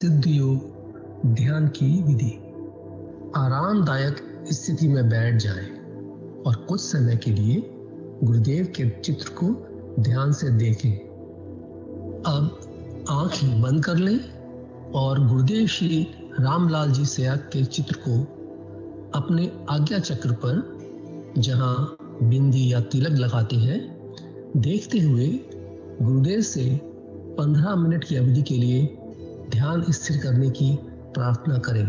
सिद्ध योग ध्यान की विधि। आरामदायक स्थिति में बैठ जाएं और कुछ समय के लिए गुरुदेव के चित्र को ध्यान से देखें। अब आंखें बंद कर लें और गुरुदेव श्री रामलाल जी सयाग के चित्र को अपने आज्ञा चक्र पर, जहां बिंदी या तिलक लगाते हैं, देखते हुए गुरुदेव से 15 मिनट की अवधि के लिए ध्यान स्थिर करने की प्रार्थना करें।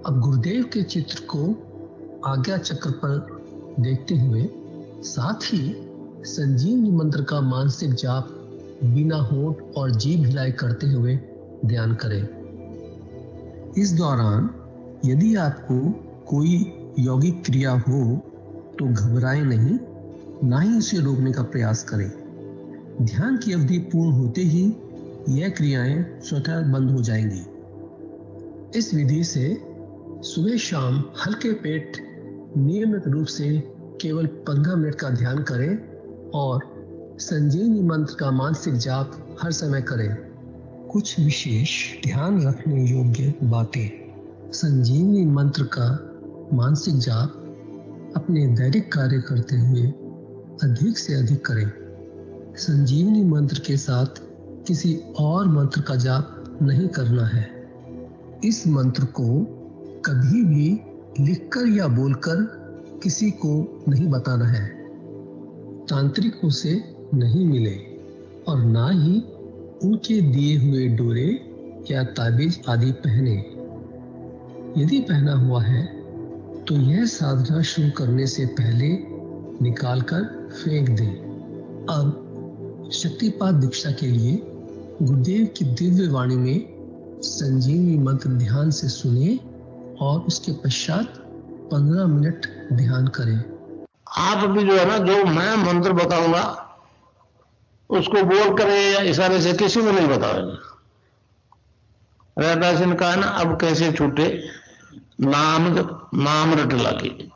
अब गुरुदेव के चित्र को आज्ञा चक्र पर देखते हुए साथ ही संजीवनी मंत्र का मानसिक जाप बिना होंठ और जीभ हिलाए करते हुए ध्यान करें। इस दौरान यदि आपको कोई यौगिक क्रिया हो तो घबराएं नहीं, ना ही उसे रोकने का प्रयास करें। ध्यान की अवधि पूर्ण होते ही यह क्रियाएं स्वतः बंद हो जाएंगी। इस विधि से सुबह शाम हल्के पेट नियमित रूप से केवल 15 मिनट का ध्यान करें और संजीवनी मंत्र का मानसिक जाप हर समय करें। कुछ विशेष ध्यान रखने योग्य बातें। संजीवनी मंत्र का मानसिक जाप अपने दैनिक कार्य करते हुए अधिक से अधिक करें। संजीवनी मंत्र के साथ किसी और मंत्र का जाप नहीं करना है। इस मंत्र को कभी भी लिखकर या बोलकर किसी को नहीं बताना है। तांत्रिकों से नहीं मिले और ना ही उनके दिए हुए डोरे या ताबीज आदि पहने। यदि पहना हुआ है तो यह साधना शुरू करने से पहले निकालकर फेंक दें। अब शक्तिपात दीक्षा के लिए गुरुदेव की दिव्य वाणी में संजीवनी मंत्र ध्यान से सुनिए और उसके पश्चात 15 मिनट ध्यान करें। आप भी जो है ना, जो मैं मंत्र बताऊंगा उसको बोल करे या इशारे से किसी को नहीं बताओगे। रैदास ने कहा ना, अब कैसे छूटे नाम रट लगी।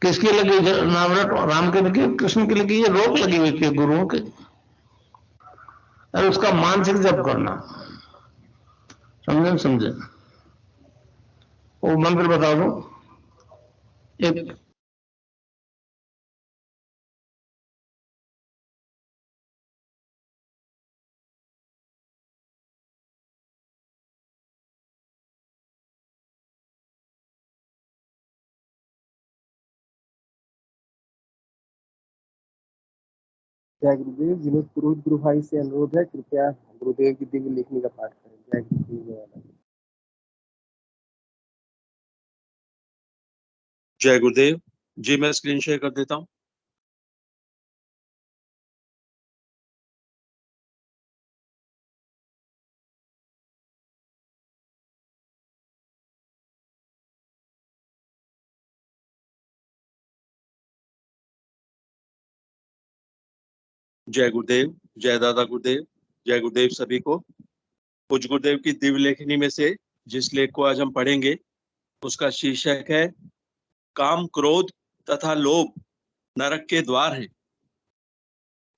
किसकी लगी नाम रट? राम की लगी, कृष्ण की लगी, ये रोक लगी हुई थी गुरुओं के। और उसका मानसिक जप करना, समझे? वो मंत्र बता दो। एक जय गुरुदेव। विनोद पुरोहित गुरु भाई से अनुरोध है, कृपया गुरुदेव की दिव्य लेखनी का पाठ करें। जय गुरुदेव। जय गुरुदेव जी। मैं स्क्रीन शेयर कर देता हूँ। जय गुरुदेव, जय दादा गुरुदेव, जय गुरुदेव सभी को। पूज्य गुरुदेव की दिव्य लेखनी में से जिस लेख को आज हम पढ़ेंगे उसका शीर्षक है काम, क्रोध तथा लोभ नरक के द्वार हैं।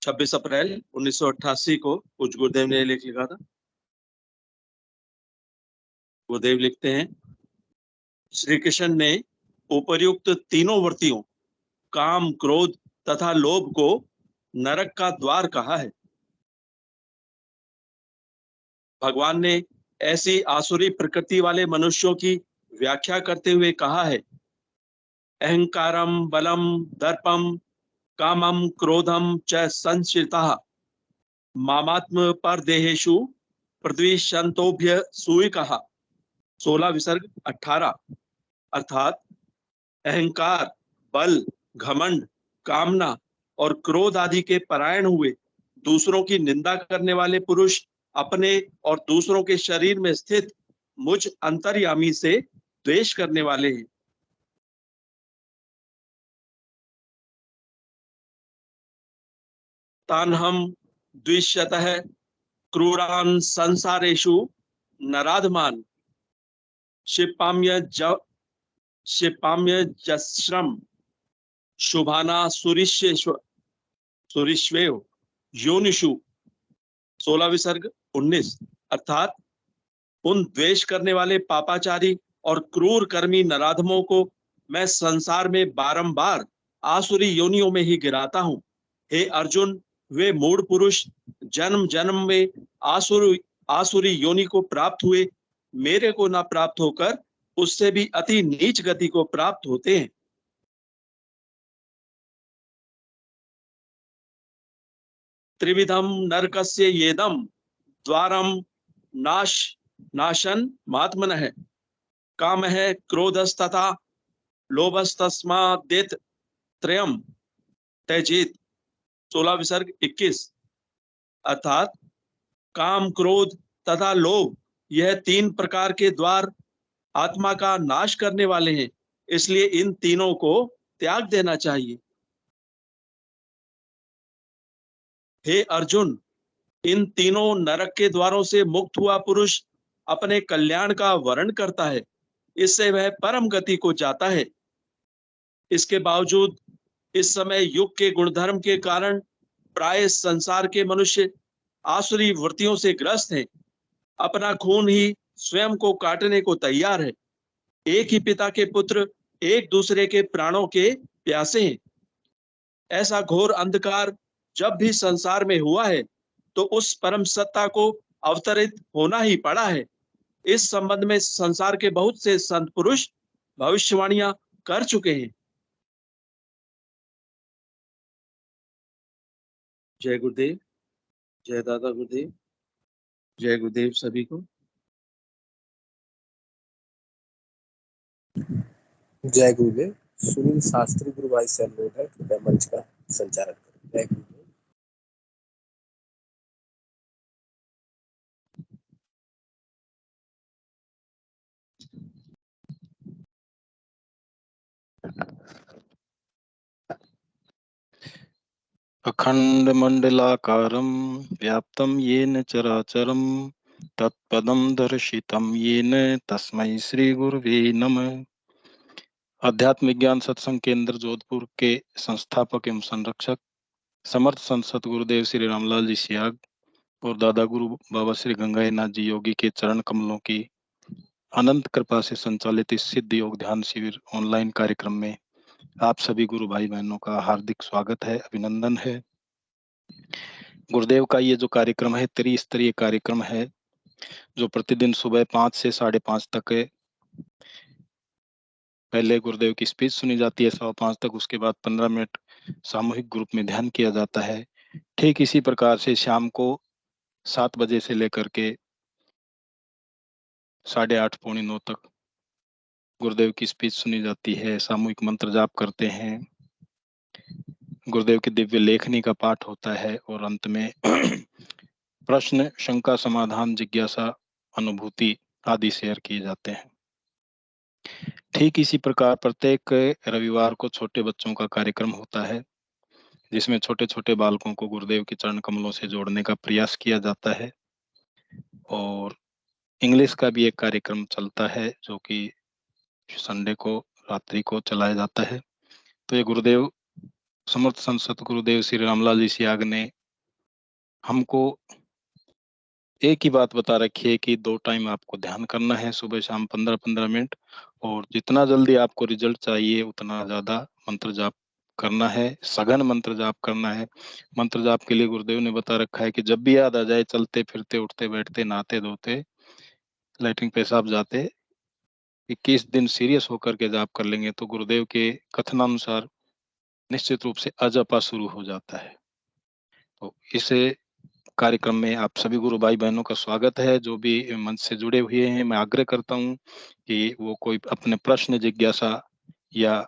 26 अप्रैल 1988 को पूज्य गुरुदेव ने लेख लिखा था। गुरुदेव लिखते हैं, श्री कृष्ण ने उपर्युक्त तीनों वृत्तियों काम, क्रोध तथा लोभ को नरक का द्वार कहा है। भगवान ने ऐसी आसुरी प्रकृति वाले मनुष्यों की व्याख्या करते हुए कहा है, अहंकारम बलम दर्पम कामम क्रोधम च संश्रिताः मामात्म परदेहेषु प्रद्विषन्तोभ्य सूयिकः। 16 विसर्ग 18। अर्थात अहंकार, बल, घमंड, कामना और क्रोध आदि के परायण हुए दूसरों की निंदा करने वाले पुरुष अपने और दूसरों के शरीर में स्थित मुझ अंतर्यामी से द्वेष करने वाले हैं। तान हम द्विषतः क्रूरान संसारेषु नराधमान क्षिपाम्य जश्रम शुभाना सुरिश्वेव योनिषु। 16 विसर्ग 19। अर्थात उन द्वेष करने वाले पापाचारी और क्रूर कर्मी नराधमों को मैं संसार में बारंबार आसुरी योनियों में ही गिराता हूँ। हे अर्जुन, वे मूढ़ पुरुष जन्म जन्म में आसुरी योनि को प्राप्त हुए, मेरे को न प्राप्त होकर उससे भी अति नीच गति को प्राप्त होते हैं। त्रिविधम नरकस्य येदम द्वारम नाशन महात्मनः काम है क्रोधस्तथा लोभस्तस्मादेत त्रयम त्यजेत। 16 विसर्ग 21। अर्थात काम, क्रोध तथा लोभ, यह 3 प्रकार के द्वार आत्मा का नाश करने वाले हैं, इसलिए इन तीनों को त्याग देना चाहिए। हे अर्जुन, इन तीनों नरक के द्वारों से मुक्त हुआ पुरुष अपने कल्याण का वर्ण करता है, इससे वह परम गति को जाता है। इसके बावजूद इस समय युग के गुणधर्म के कारण प्राय संसार के मनुष्य आसुरी वृत्तियों से ग्रस्त हैं। अपना खून ही स्वयं को काटने को तैयार है। एक ही पिता के पुत्र एक दूसरे के प्राणों के प्यासे हैं। ऐसा घोर अंधकार जब भी संसार में हुआ है तो उस परम सत्ता को अवतरित होना ही पड़ा है। इस संबंध में संसार के बहुत से संत पुरुष भविष्यवाणियां कर चुके हैं। जय गुरुदेव, जय दादा गुरुदेव, जय गुरुदेव सभी को। जय गुरुदेव। सुनील शास्त्री गुरु भाई से अनुरोध है, कृपया मंच का संचालन करें। जय गुरुदेव। अखण्डमण्डलाकारं व्याप्तं येन चराचरं तत्पदं दर्शितं येन तस्मै श्रीगुरुवे नमः। अध्यात्म विज्ञान सत्संग केंद्र जोधपुर के संस्थापक एवं संरक्षक समर्थ संत सतगुरुदेव श्री रामलाल जी सियाग और दादा गुरु बाबा श्री गंगाईनाथ जी योगी के चरण कमलों की अनंत कृपा से संचालित इस सिद्ध योग ध्यान शिविर ऑनलाइन कार्यक्रम में आप सभी गुरु भाई बहनों का हार्दिक स्वागत है, अभिनंदन है। गुरुदेव का ये जो कार्यक्रम है त्रिस्तरीय कार्यक्रम है, जो प्रतिदिन सुबह 5 से 5:30 तक है। पहले गुरुदेव की स्पीच सुनी जाती है 5:15 तक, उसके बाद 15 मिनट सामूहिक ग्रुप में ध्यान किया जाता है। ठीक इसी प्रकार से शाम को 7 बजे से लेकर के 8:30 पौने 9 तक गुरुदेव की स्पीच सुनी जाती है, सामूहिक मंत्र जाप करते हैं, गुरुदेव की दिव्य लेखनी का पाठ होता है और अंत में प्रश्न, शंका, समाधान, जिज्ञासा, अनुभूति आदि शेयर किए जाते हैं। ठीक इसी प्रकार प्रत्येक रविवार को छोटे बच्चों का कार्यक्रम होता है, जिसमें छोटे छोटे बालकों को गुरुदेव के चरण कमलों से जोड़ने का प्रयास किया जाता है। और इंग्लिश का भी एक कार्यक्रम चलता है जो कि संडे को रात्रि को चलाया जाता है। तो ये गुरुदेव समर्थ संत सतगुरुदेव श्री रामलाल जी सियाग ने हमको एक ही बात बता रखी है कि 2 टाइम आपको ध्यान करना है, सुबह शाम 15-15 मिनट, और जितना जल्दी आपको रिजल्ट चाहिए उतना ज्यादा मंत्र जाप करना है, सघन मंत्र जाप करना है। मंत्र जाप के लिए गुरुदेव ने बता रखा है कि जब भी याद आ जाए, चलते फिरते उठते बैठते नहाते धोते लैट्रिन पेशाब जाते 21 दिन सीरियस होकर के जाप कर लेंगे तो गुरुदेव के कथनानुसार निश्चित रूप से अजपा शुरू हो जाता है। तो इसे कार्यक्रम में आप सभी गुरु भाई बहनों का स्वागत है। जो भी मंच से जुड़े हुए हैं, मैं आग्रह करता हूं कि वो कोई अपने प्रश्न, जिज्ञासा या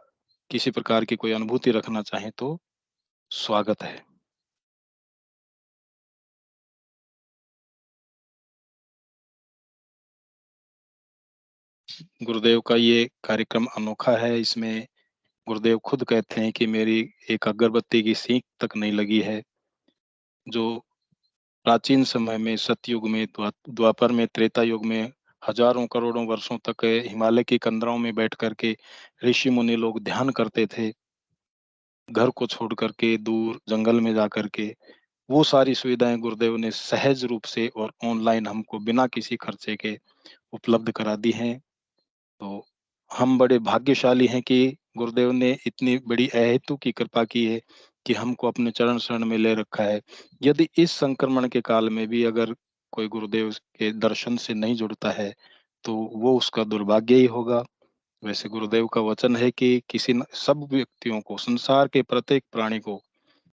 किसी प्रकार की कोई अनुभूति रखना चाहें तो स्वागत है। गुरुदेव का ये कार्यक्रम अनोखा है। इसमें गुरुदेव खुद कहते हैं कि मेरी एक अगरबत्ती की सीख तक नहीं लगी है। जो प्राचीन समय में सतयुग में, द्वापर में, त्रेता युग में हजारों करोड़ों वर्षों तक हिमालय की कंदरों में बैठ करके ऋषि मुनि लोग ध्यान करते थे, घर को छोड़ करके दूर जंगल में जा करके वो सारी सुविधाएं गुरुदेव ने सहज रूप से और ऑनलाइन हमको बिना किसी खर्चे के उपलब्ध करा दी हैं। तो हम बड़े भाग्यशाली हैं कि गुरुदेव ने इतनी बड़ी अहेतु की कृपा की है कि हमको अपने चरण शरण में ले रखा है। यदि इस संक्रमण के काल में भी अगर कोई गुरुदेव के दर्शन से नहीं जुड़ता है, तो वो उसका दुर्भाग्य ही होगा। वैसे गुरुदेव का वचन है कि सब व्यक्तियों को, संसार के प्रत्येक प्राणी को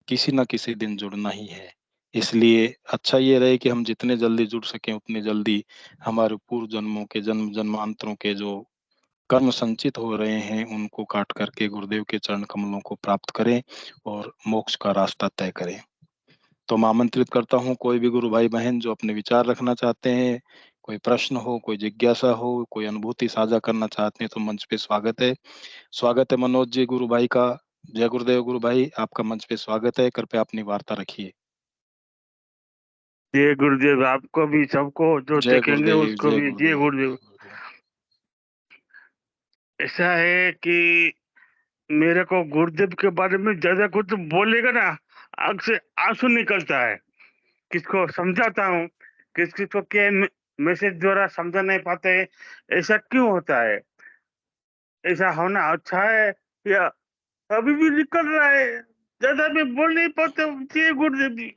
किसी न किसी दिन जुड़ना ही है। इसलिए अच्छा ये रहे कि हम जितने जल्दी जुड़ सकें उतनी जल्दी हमारे पूर्व जन्मों के जन्मांतरों के जो कर्म संचित हो रहे हैं उनको काट करके गुरुदेव के चरण कमलों को प्राप्त करें और मोक्ष का रास्ता तय करें। तो मैं आमंत्रित करता हूँ कोई भी गुरु भाई बहन जो अपने विचार रखना चाहते हैं, कोई प्रश्न हो, कोई जिज्ञासा हो, कोई अनुभूति साझा करना चाहते हैं तो मंच पे स्वागत है। स्वागत है मनोज जी गुरु भाई का। जय गुरुदेव गुरु भाई, आपका मंच पे स्वागत है। कृपया अपनी वार्ता रखिए। जय गुरुदेव, आपको भी, सबको जो जय देखेंगे गुरुदेव, उसको जय भी जय गुरुदेव। गुरुदेव। ऐसा है कि मेरे को गुरुदेव के बारे में ज्यादा कुछ बोलेगा ना, आंख से आंसू निकलता है। किसको समझाता हूँ, किसको क्या मैसेज द्वारा समझा नहीं पाते, ऐसा क्यों होता है? ऐसा होना अच्छा है या अभी भी निकल रहा है? ज्यादा भी बोल नहीं पाते। जय गुरुदेव जी।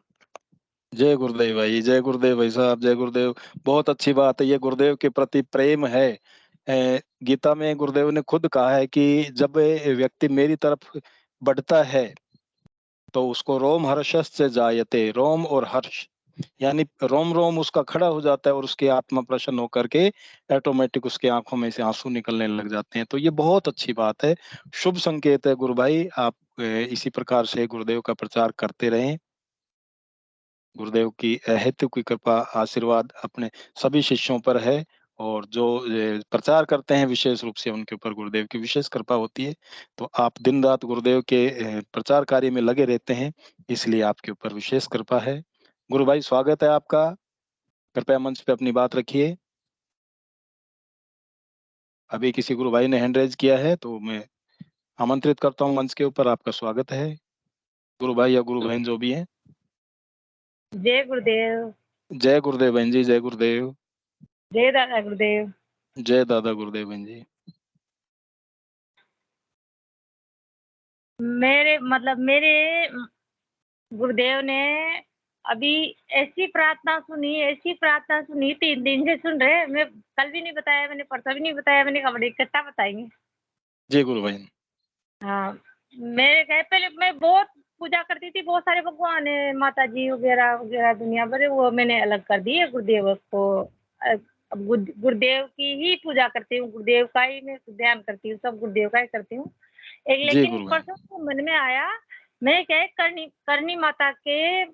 जय गुरुदेव भाई, जय गुरुदेव भाई साहब, जय गुरुदेव। बहुत अच्छी बात है, ये गुरुदेव के प्रति प्रेम है। गीता में गुरुदेव ने खुद कहा है कि जब व्यक्ति मेरी तरफ बढ़ता है तो उसको रोम हर्षस से जायते, रोम और हर्ष यानी रोम रोम उसका खड़ा हो जाता है और उसकी आत्मा प्रसन्न होकर के ऑटोमेटिक उसके आंखों में से आंसू निकलने लग जाते हैं। तो ये बहुत अच्छी बात है, शुभ संकेत है। गुरु भाई आप इसी प्रकार से गुरुदेव का प्रचार करते रहें। गुरुदेव की अहेतु की कृपा आशीर्वाद अपने सभी शिष्यों पर है और जो प्रचार करते हैं विशेष रूप से उनके ऊपर गुरुदेव की विशेष कृपा होती है। तो आप दिन रात गुरुदेव के प्रचार कार्य में लगे रहते हैं, इसलिए आपके ऊपर विशेष कृपा है। गुरु भाई स्वागत है आपका, कृपया मंच पे अपनी बात रखिए। अभी किसी गुरु भाई ने हैंड रेज किया है तो मैं आमंत्रित करता हूँ मंच के ऊपर, आपका स्वागत है। गुरु भाई या गुरु बहन जो भी हैं। जय गुरुदेव। जय गुरुदेव बहन जी, जय गुरुदेव। जय दादा गुरुदेव। जय दादा गुरुदेव बहन जी। मेरे गुरुदेव ने अभी ऐसी प्रार्थना सुनी 3 दिन से सुन रहे। मैं कल भी नहीं बताया, मैंने परसों भी नहीं बताया, मैंने कहा बड़े इकट्ठा बताएंगे। जय गुरु बहन। हाँ, मेरे कहे पहले मैं बहुत पूजा करती थी, बहुत सारे भगवान है, माता जी वगैरह वगैरह दुनिया भर, वो मैंने अलग कर दी है गुरुदेव को। अब गुरुदेव की ही पूजा करती हूँ, गुरुदेव का ही मैं ध्यान करती हूँ, सब गुरुदेव का ही करती हूँ। जय लेकिन गुरु बहन। परसों तो मन में आया, मैं क्या है, करनी माता के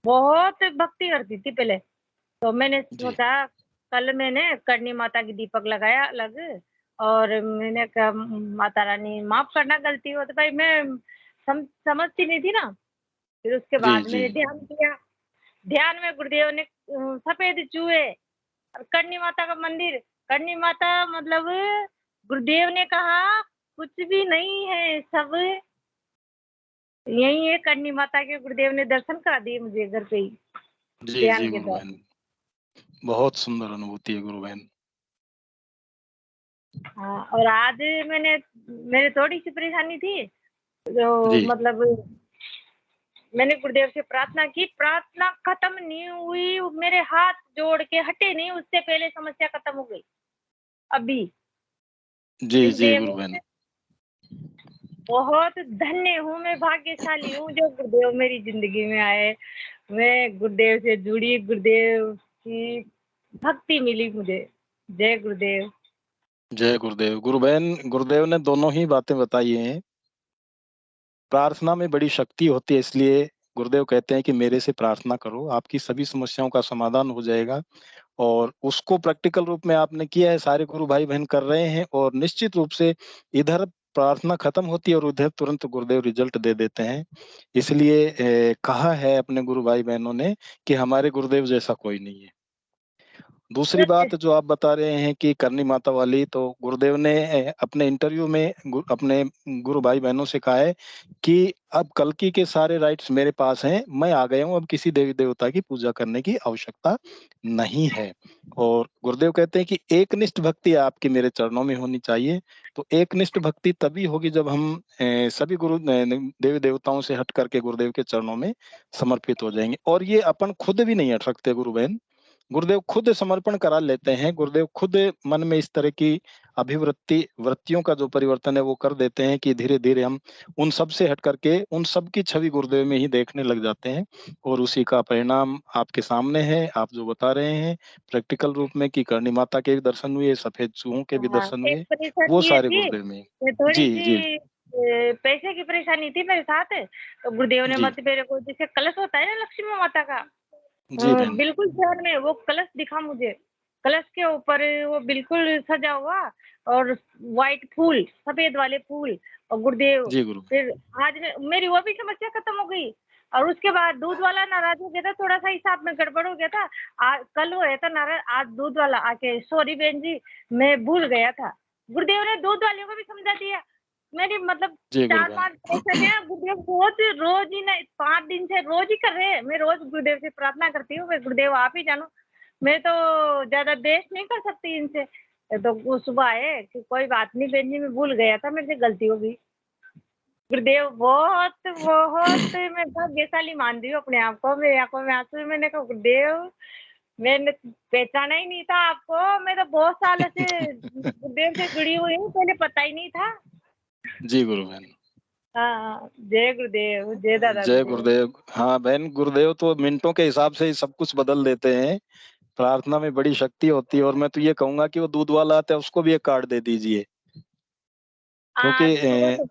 बहुत भक्ति करती थी पहले। तो मैंने जी सोचा कल मैंने करनी माता की दीपक लगाया अलग, और मैंने कहा माता रानी माफ करना, गलती हो तो भाई मैं समझती नहीं थी ना। फिर उसके जी बाद जी मैंने ध्यान किया, ध्यान में गुरुदेव ने सफेद चूहे और करनी माता का मंदिर, करनी माता मतलब गुरुदेव ने कहा कुछ भी नहीं है, सब यही है करनी माता के। गुरुदेव ने दर्शन करा दिए मुझे घर पे ही जी ध्यान जी के गुरु द्वारा। बहन, बहुत सुंदर अनुभूति है गुरु बहन। हाँ, और आज मेरे थोड़ी सी परेशानी थी, तो जी मतलब मैंने गुरुदेव से प्रार्थना की, प्रार्थना खत्म नहीं हुई, मेरे हाथ जोड़ के हटे नहीं, उससे पहले समस्या खत्म हो गई। अभी जी जी गुरुदेव गुरु बहन। बहुत धन्य हूँ, मैं भाग्यशाली हूँ जो गुरुदेव मेरी जिंदगी में आए। मैं गुरुदेव से जुड़ी, गुरुदेव की भक्ति मिली मुझे। जय गुरुदेव। जय गुरुदेव। गुरु बहन, गुरुदेव ने दोनों ही बातें बताई हैं। प्रार्थना में बड़ी शक्ति होती है, इसलिए गुरुदेव कहते हैं कि मेरे से प्रार्थना करो, आपकी सभी समस्याओं का समाधान हो जाएगा। और उसको प्रैक्टिकल रूप में आपने किया है, सारे गुरु भाई बहन कर रहे हैं और निश्चित रूप से इधर प्रार्थना खत्म होती है और उधर तुरंत गुरुदेव रिजल्ट दे देते हैं। इसलिए कहा है अपने गुरु भाई बहनों ने कि हमारे गुरुदेव जैसा कोई नहीं है। दूसरी बात जो आप बता रहे हैं कि करनी माता वाली, तो गुरुदेव ने अपने इंटरव्यू में अपने गुरु भाई बहनों से कहा है कि अब कल्कि के सारे राइट्स मेरे पास हैं, मैं आ गया हूँ, अब किसी देवी देवता की पूजा करने की आवश्यकता नहीं है। और गुरुदेव कहते हैं कि एकनिष्ठ भक्ति आपकी मेरे चरणों में होनी चाहिए। तो एकनिष्ठ भक्ति तभी होगी जब हम सभी गुरु देवी देवताओं से हट करके गुरुदेव के चरणों में समर्पित हो जाएंगे। और ये अपन खुद भी नहीं हट सकते गुरु बहन, गुरुदेव खुद समर्पण करा लेते हैं, गुरुदेव खुद मन में इस तरह की वृत्तियों का जो परिवर्तन है वो कर देते हैं कि धीरे धीरे हम उन सब से हट करके उन सब की छवि गुरुदेव में ही देखने लग जाते हैं। और उसी का परिणाम आपके सामने है, आप जो बता रहे हैं प्रैक्टिकल रूप में कि करणी माता के भी दर्शन हुए, सफेद चूहों के भी हाँ, दर्शन एक हुए, वो परेशानी ये सारे थी, गुरुदेव में। थोड़ी जी जी सी पैसे की परेशानी थी मेरे साथ। तो गुरुदेव ने जी मत मेरे को, जैसे कलश होता है ना लक्ष्मी माता का, जी बहन। बिल्कुल ध्यान में वो कलश दिखा मुझे। कलश के ऊपर वो बिल्कुल सजा हुआ और व्हाइट फूल, सफेद वाले फूल और गुरुदेव। जी गुरु। फिर आज मेरी वो भी समस्या खत्म हो गई। और उसके बाद दूध वाला नाराज हो गया था, थोड़ा सा हिसाब में गड़बड़ हो गया था। कल हुआ था नाराज, आज दूध वाला आके सॉरी बहन जी मैं भूल गया था। गुरुदेव ने दूध वाले को भी समझा दिया। मेरी मतलब जी गुरु 4-5 परेशानी है, गुरुदेव रोज ही नहीं 5 दिन से रोज ही कर रहे हैं। मैं रोज गुरुदेव से प्रार्थना करती हूँ, मैं गुरुदेव आप ही जानो, मैं तो ज्यादा देश नहीं कर सकती इनसे। तो वो सुबह आए कि कोई बात नहीं बहन जी, मैं भूल गया था, मेरे से गलती हो गई। गुरुदेव बहुत बहुत मैं भाग्यशाली मान रही हूँ अपने आप को। मेरी आंखों में आंसू, मैंने कहा गुरुदेव मैंने पहचाना ही नहीं था आपको, मैं तो बहुत सालों से गुरुदेव से जुड़ी हुई हूँ, पहले पता ही नहीं था। जी गुरु बहन। हाँ, जय गुरुदेव, जय दादा जय गुरुदेव। गुरुदेव। हाँ बहन, गुरुदेव तो मिनटों के हिसाब से ही सब कुछ बदल देते हैं। प्रार्थना में बड़ी शक्ति होती है। और मैं तो ये कहूंगा कि वो दूध वाला आता है उसको भी एक कार्ड दे दीजिए, क्योंकि आज सुबह से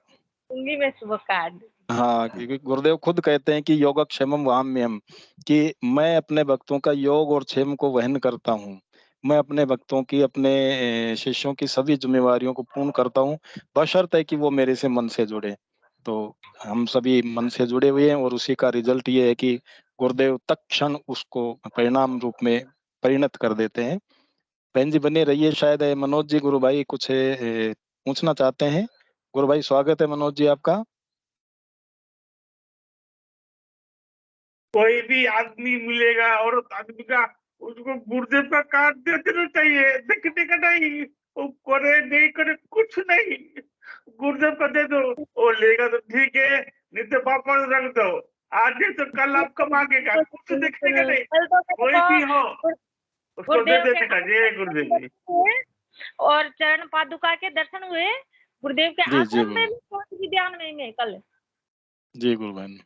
दूंगी मैं, सुबह कार्ड। हाँ, क्योंकि गुरुदेव खुद कहते हैं कि योगक्षेमम वहाम्यहम्, कि मैं अपने भक्तों का योग और क्षेम को वहन करता हूँ। मैं अपने भक्तों की, अपने शिष्यों की सभी जिम्मेवारियों को पूर्ण करता हूँ, बशर्ते कि वो मेरे से मन से जुड़े। तो हम सभी मन से जुड़े हुए हैं और उसी का रिजल्ट ये है कि गुरुदेव तत्क्षण उसको परिणाम रूप में परिणत कर देते हैं। बहन जी बने रहिए। शायद मनोज जी गुरु भाई कुछ पूछना चाहते हैं। गुरु भाई स्वागत है मनोज जी आपका। कोई भी आदमी मिलेगा और आदमी का उसको गुरुदेव का कार्ड दे देना चाहिए, देखने का नहीं, वो करे नहीं करे कुछ नहीं, गुरुदेव का दे दो, वो लेगा तो ठीक है, नहीं तो वापस रख दो। आज नहीं तो कल आपको मांगेगा, कुछ देखने का नहीं, कल तो कोई भी हो उसको दे गुरुदेव के देने का। जय गुरुदेव जी। हुए और चरण पादुका के दर्शन हुए। गुरुदेव के जी जी आश्रम में गुरु। भी पहुंच गई ध्यान में मैं कल। जी गुरु बहन।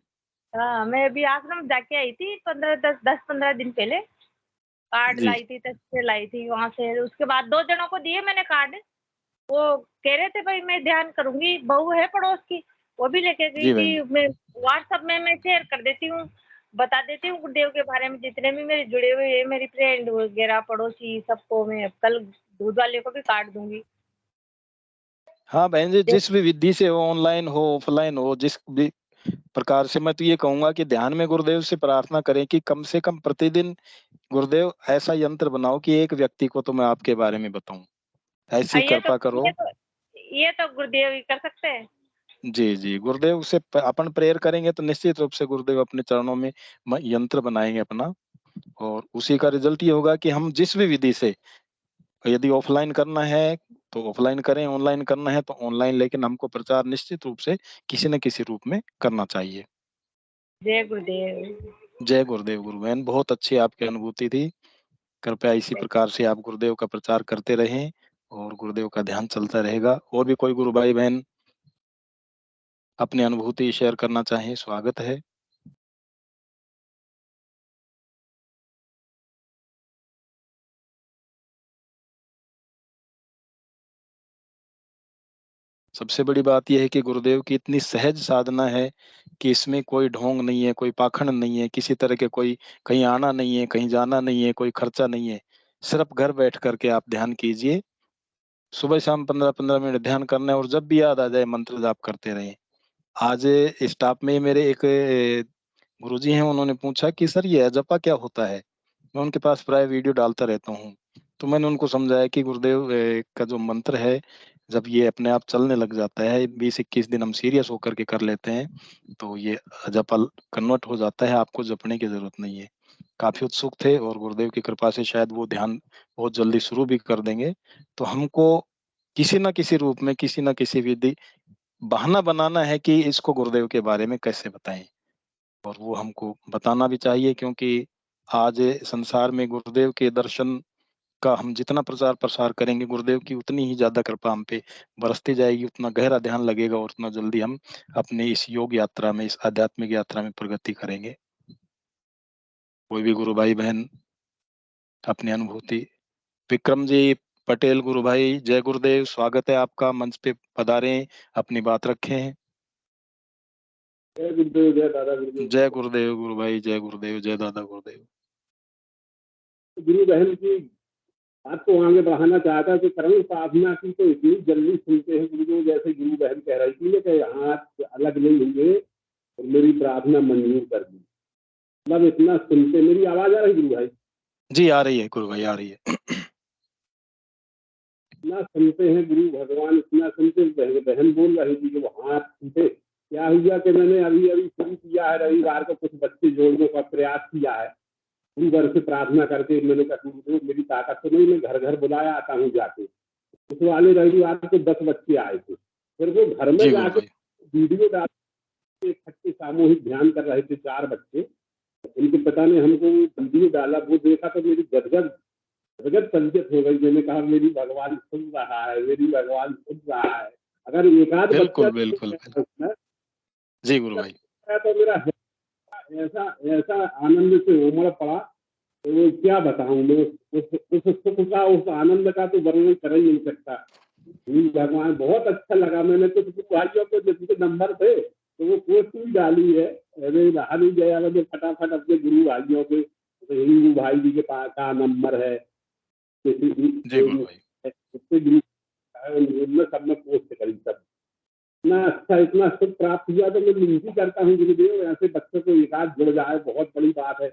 हाँ, मैं अभी आश्रम जाके आई थी 10-15 दिन पहले। कार्ड जी लाई थी, तस्वीर लाई थी वहां से। उसके बाद 2 जनों को दिए मैंने कार्ड। वो कह रहे थे भाई मैं ध्यान करूंगी, बहू है पड़ोस की, वो भी लेके गई जी बहन। थी। मैं व्हाट्सएप में मैं शेयर कर देती हूँ, बता देती हूँ गुरुदेव के बारे में, जितने भी मेरे जुड़े हुए हैं, मेरी फ्रेंड वगैरह पड़ोसी सबको मैं कल दूध वाले को भी कार्ड दूंगी। हाँ बहन जी, जिस भी विधि से हो, ऑनलाइन हो ऑफलाइन हो, जिस भी प्रकार से, मैं तो ये कहूंगा कि ध्यान में गुरुदेव से प्रार्थना करें कि कम से कम प्रतिदिन गुरुदेव ऐसा यंत्र बनाओ कि एक व्यक्ति को तो मैं आपके बारे में बताऊं। ऐसी ये तो कृपा करो। ये तो गुरुदेव ही कर सकते हैं। जी जी, गुरुदेव से अपन प्रेयर करेंगे तो निश्चित रूप से गुरुदेव अपने चरणों में यंत्र बनाएंगे अपना। और उसी का रिजल्ट ये होगा कि हम जिस भी विधि से, यदि ऑफलाइन करना है तो ऑफलाइन करें, ऑनलाइन करना है तो ऑनलाइन, लेकिन हमको प्रचार निश्चित रूप से किसी न किसी रूप में करना चाहिए। जय गुरुदेव। जय गुरुदेव। गुरु बहन बहुत अच्छी आपकी अनुभूति थी। कृपया इसी प्रकार से आप गुरुदेव का प्रचार करते रहें और गुरुदेव का ध्यान चलता रहेगा। और भी कोई गुरु भाई बहन अपनी अनुभूति शेयर करना चाहें, स्वागत है। सबसे बड़ी बात यह है कि गुरुदेव की इतनी सहज साधना है कि इसमें कोई ढोंग नहीं है, कोई पाखंड नहीं है, किसी तरह के कोई कहीं आना नहीं है, कहीं जाना नहीं है, कोई खर्चा नहीं है। सिर्फ घर बैठ करके आप ध्यान कीजिए। सुबह शाम 15-15 मिनट ध्यान करना है और जब भी याद आ जाए मंत्र जाप करते रहें। आज स्टाफ में मेरे एक गुरुजी हैं, उन्होंने पूछा कि सर ये जपा क्या होता है? मैं उनके पास प्राय वीडियो डालता रहता हूँ। तो मैंने उनको समझाया कि गुरुदेव का जो मंत्र है, जब ये अपने आप चलने लग जाता है, 20-21 दिन हम सीरियस होकर के कर लेते हैं, तो ये जपल कन्वर्ट हो जाता है, आपको जपने की जरूरत नहीं है। काफी उत्सुक थे और गुरुदेव की कृपा से शायद वो ध्यान बहुत जल्दी शुरू भी कर देंगे। तो हमको किसी न किसी रूप में, किसी न किसी विधि बहाना बनाना है कि इसको गुरुदेव के बारे में कैसे बताएं, और वो हमको बताना भी चाहिए, क्योंकि आज संसार में गुरुदेव के दर्शन का हम जितना प्रचार प्रसार करेंगे, गुरुदेव की उतनी ही ज्यादा कृपा हम पे बरसती जाएगी, उतना गहरा ध्यान लगेगा और उतना जल्दी हम अपने इस योग यात्रा में, इस आध्यात्मिक यात्रा में प्रगति करेंगे। कोई भी गुरु भाई बहन अपनी अनुभूति। विक्रम जी पटेल गुरु भाई, जय गुरुदेव, स्वागत है आपका, मंच पे पधारें, अपनी बात रखें। जय गुरुदेव, जय दादा गुरुदेव। जय गुरुदेव गुरु भाई, जय गुरुदेव, जय दादा गुरुदेव। गुरु बहन की बात को आगे बढ़ाना चाहता कि करण साधना की तो इतनी जल्दी सुनते हैं गुरुदेव, जैसे गुरु बहन कह रही थी कि हाथ अलग नहीं होंगे और मेरी प्रार्थना मंजूर कर दी, मतलब इतना सुनते। मेरी आवाज आ रही गुरु भाई? जी आ रही है गुरु भाई, आ रही है। इतना सुनते हैं गुरु भगवान, इतना सुनते। बहन बोल रही थी कि वो हाथ छूटे। क्या हुआ कि मैंने अभी अभी शुरू किया है, रविवार को कुछ बच्चे जोड़ने का प्रयास किया है, गुरु घर से प्रार्थना करके। मैंने कहा गुरुदेव मेरी ताकत तो नहीं, मैं घर घर बुलाया आता हूँ जाके। उस वाले रविवार को 10 बच्चे आए थे, फिर वो घर में जी गुरु जाके भाई। वीडियो डाल के इकट्ठे सामूहिक ध्यान कर रहे थे 4 बच्चे। उनके पिता ने हमको वीडियो डाला, वो देखा तो मेरी गदगद गदगद तबीयत हो गई। मैंने कहा मेरी भगवान सुन रहा है, मेरी भगवान सुन रहा है। अगर एक आध बच्चा बिल्कुल बिल्कुल बिल्कुल। जी गुरु भाई। तो मेरा ऐसा ऐसा आनंद से उमड़ पड़ा, तो वो क्या बताऊं मैं। उस सुख का, उस आनंद का तो वर्णन कर ही नहीं सकता। भगवान बहुत अच्छा लगा। मैंने कुछ भाइयों को जिसके नंबर थे तो वो पोस्ट भी डाली है। अरे रहा नहीं गया, मैंने फटाफट अपने गुरु भाइयों के, हिंदू भाई जी के पास का नंबर है, किसी जी गुरु भाई। गुरु है, उनमें सब में पोस्ट करी सब। इतना अच्छा, इतना सुख प्राप्त हुआ। तो मैं विनती करता हूँ गुरुदेव, ऐसे बच्चों को एक आध जुड़ जाए, बहुत बड़ी बात है।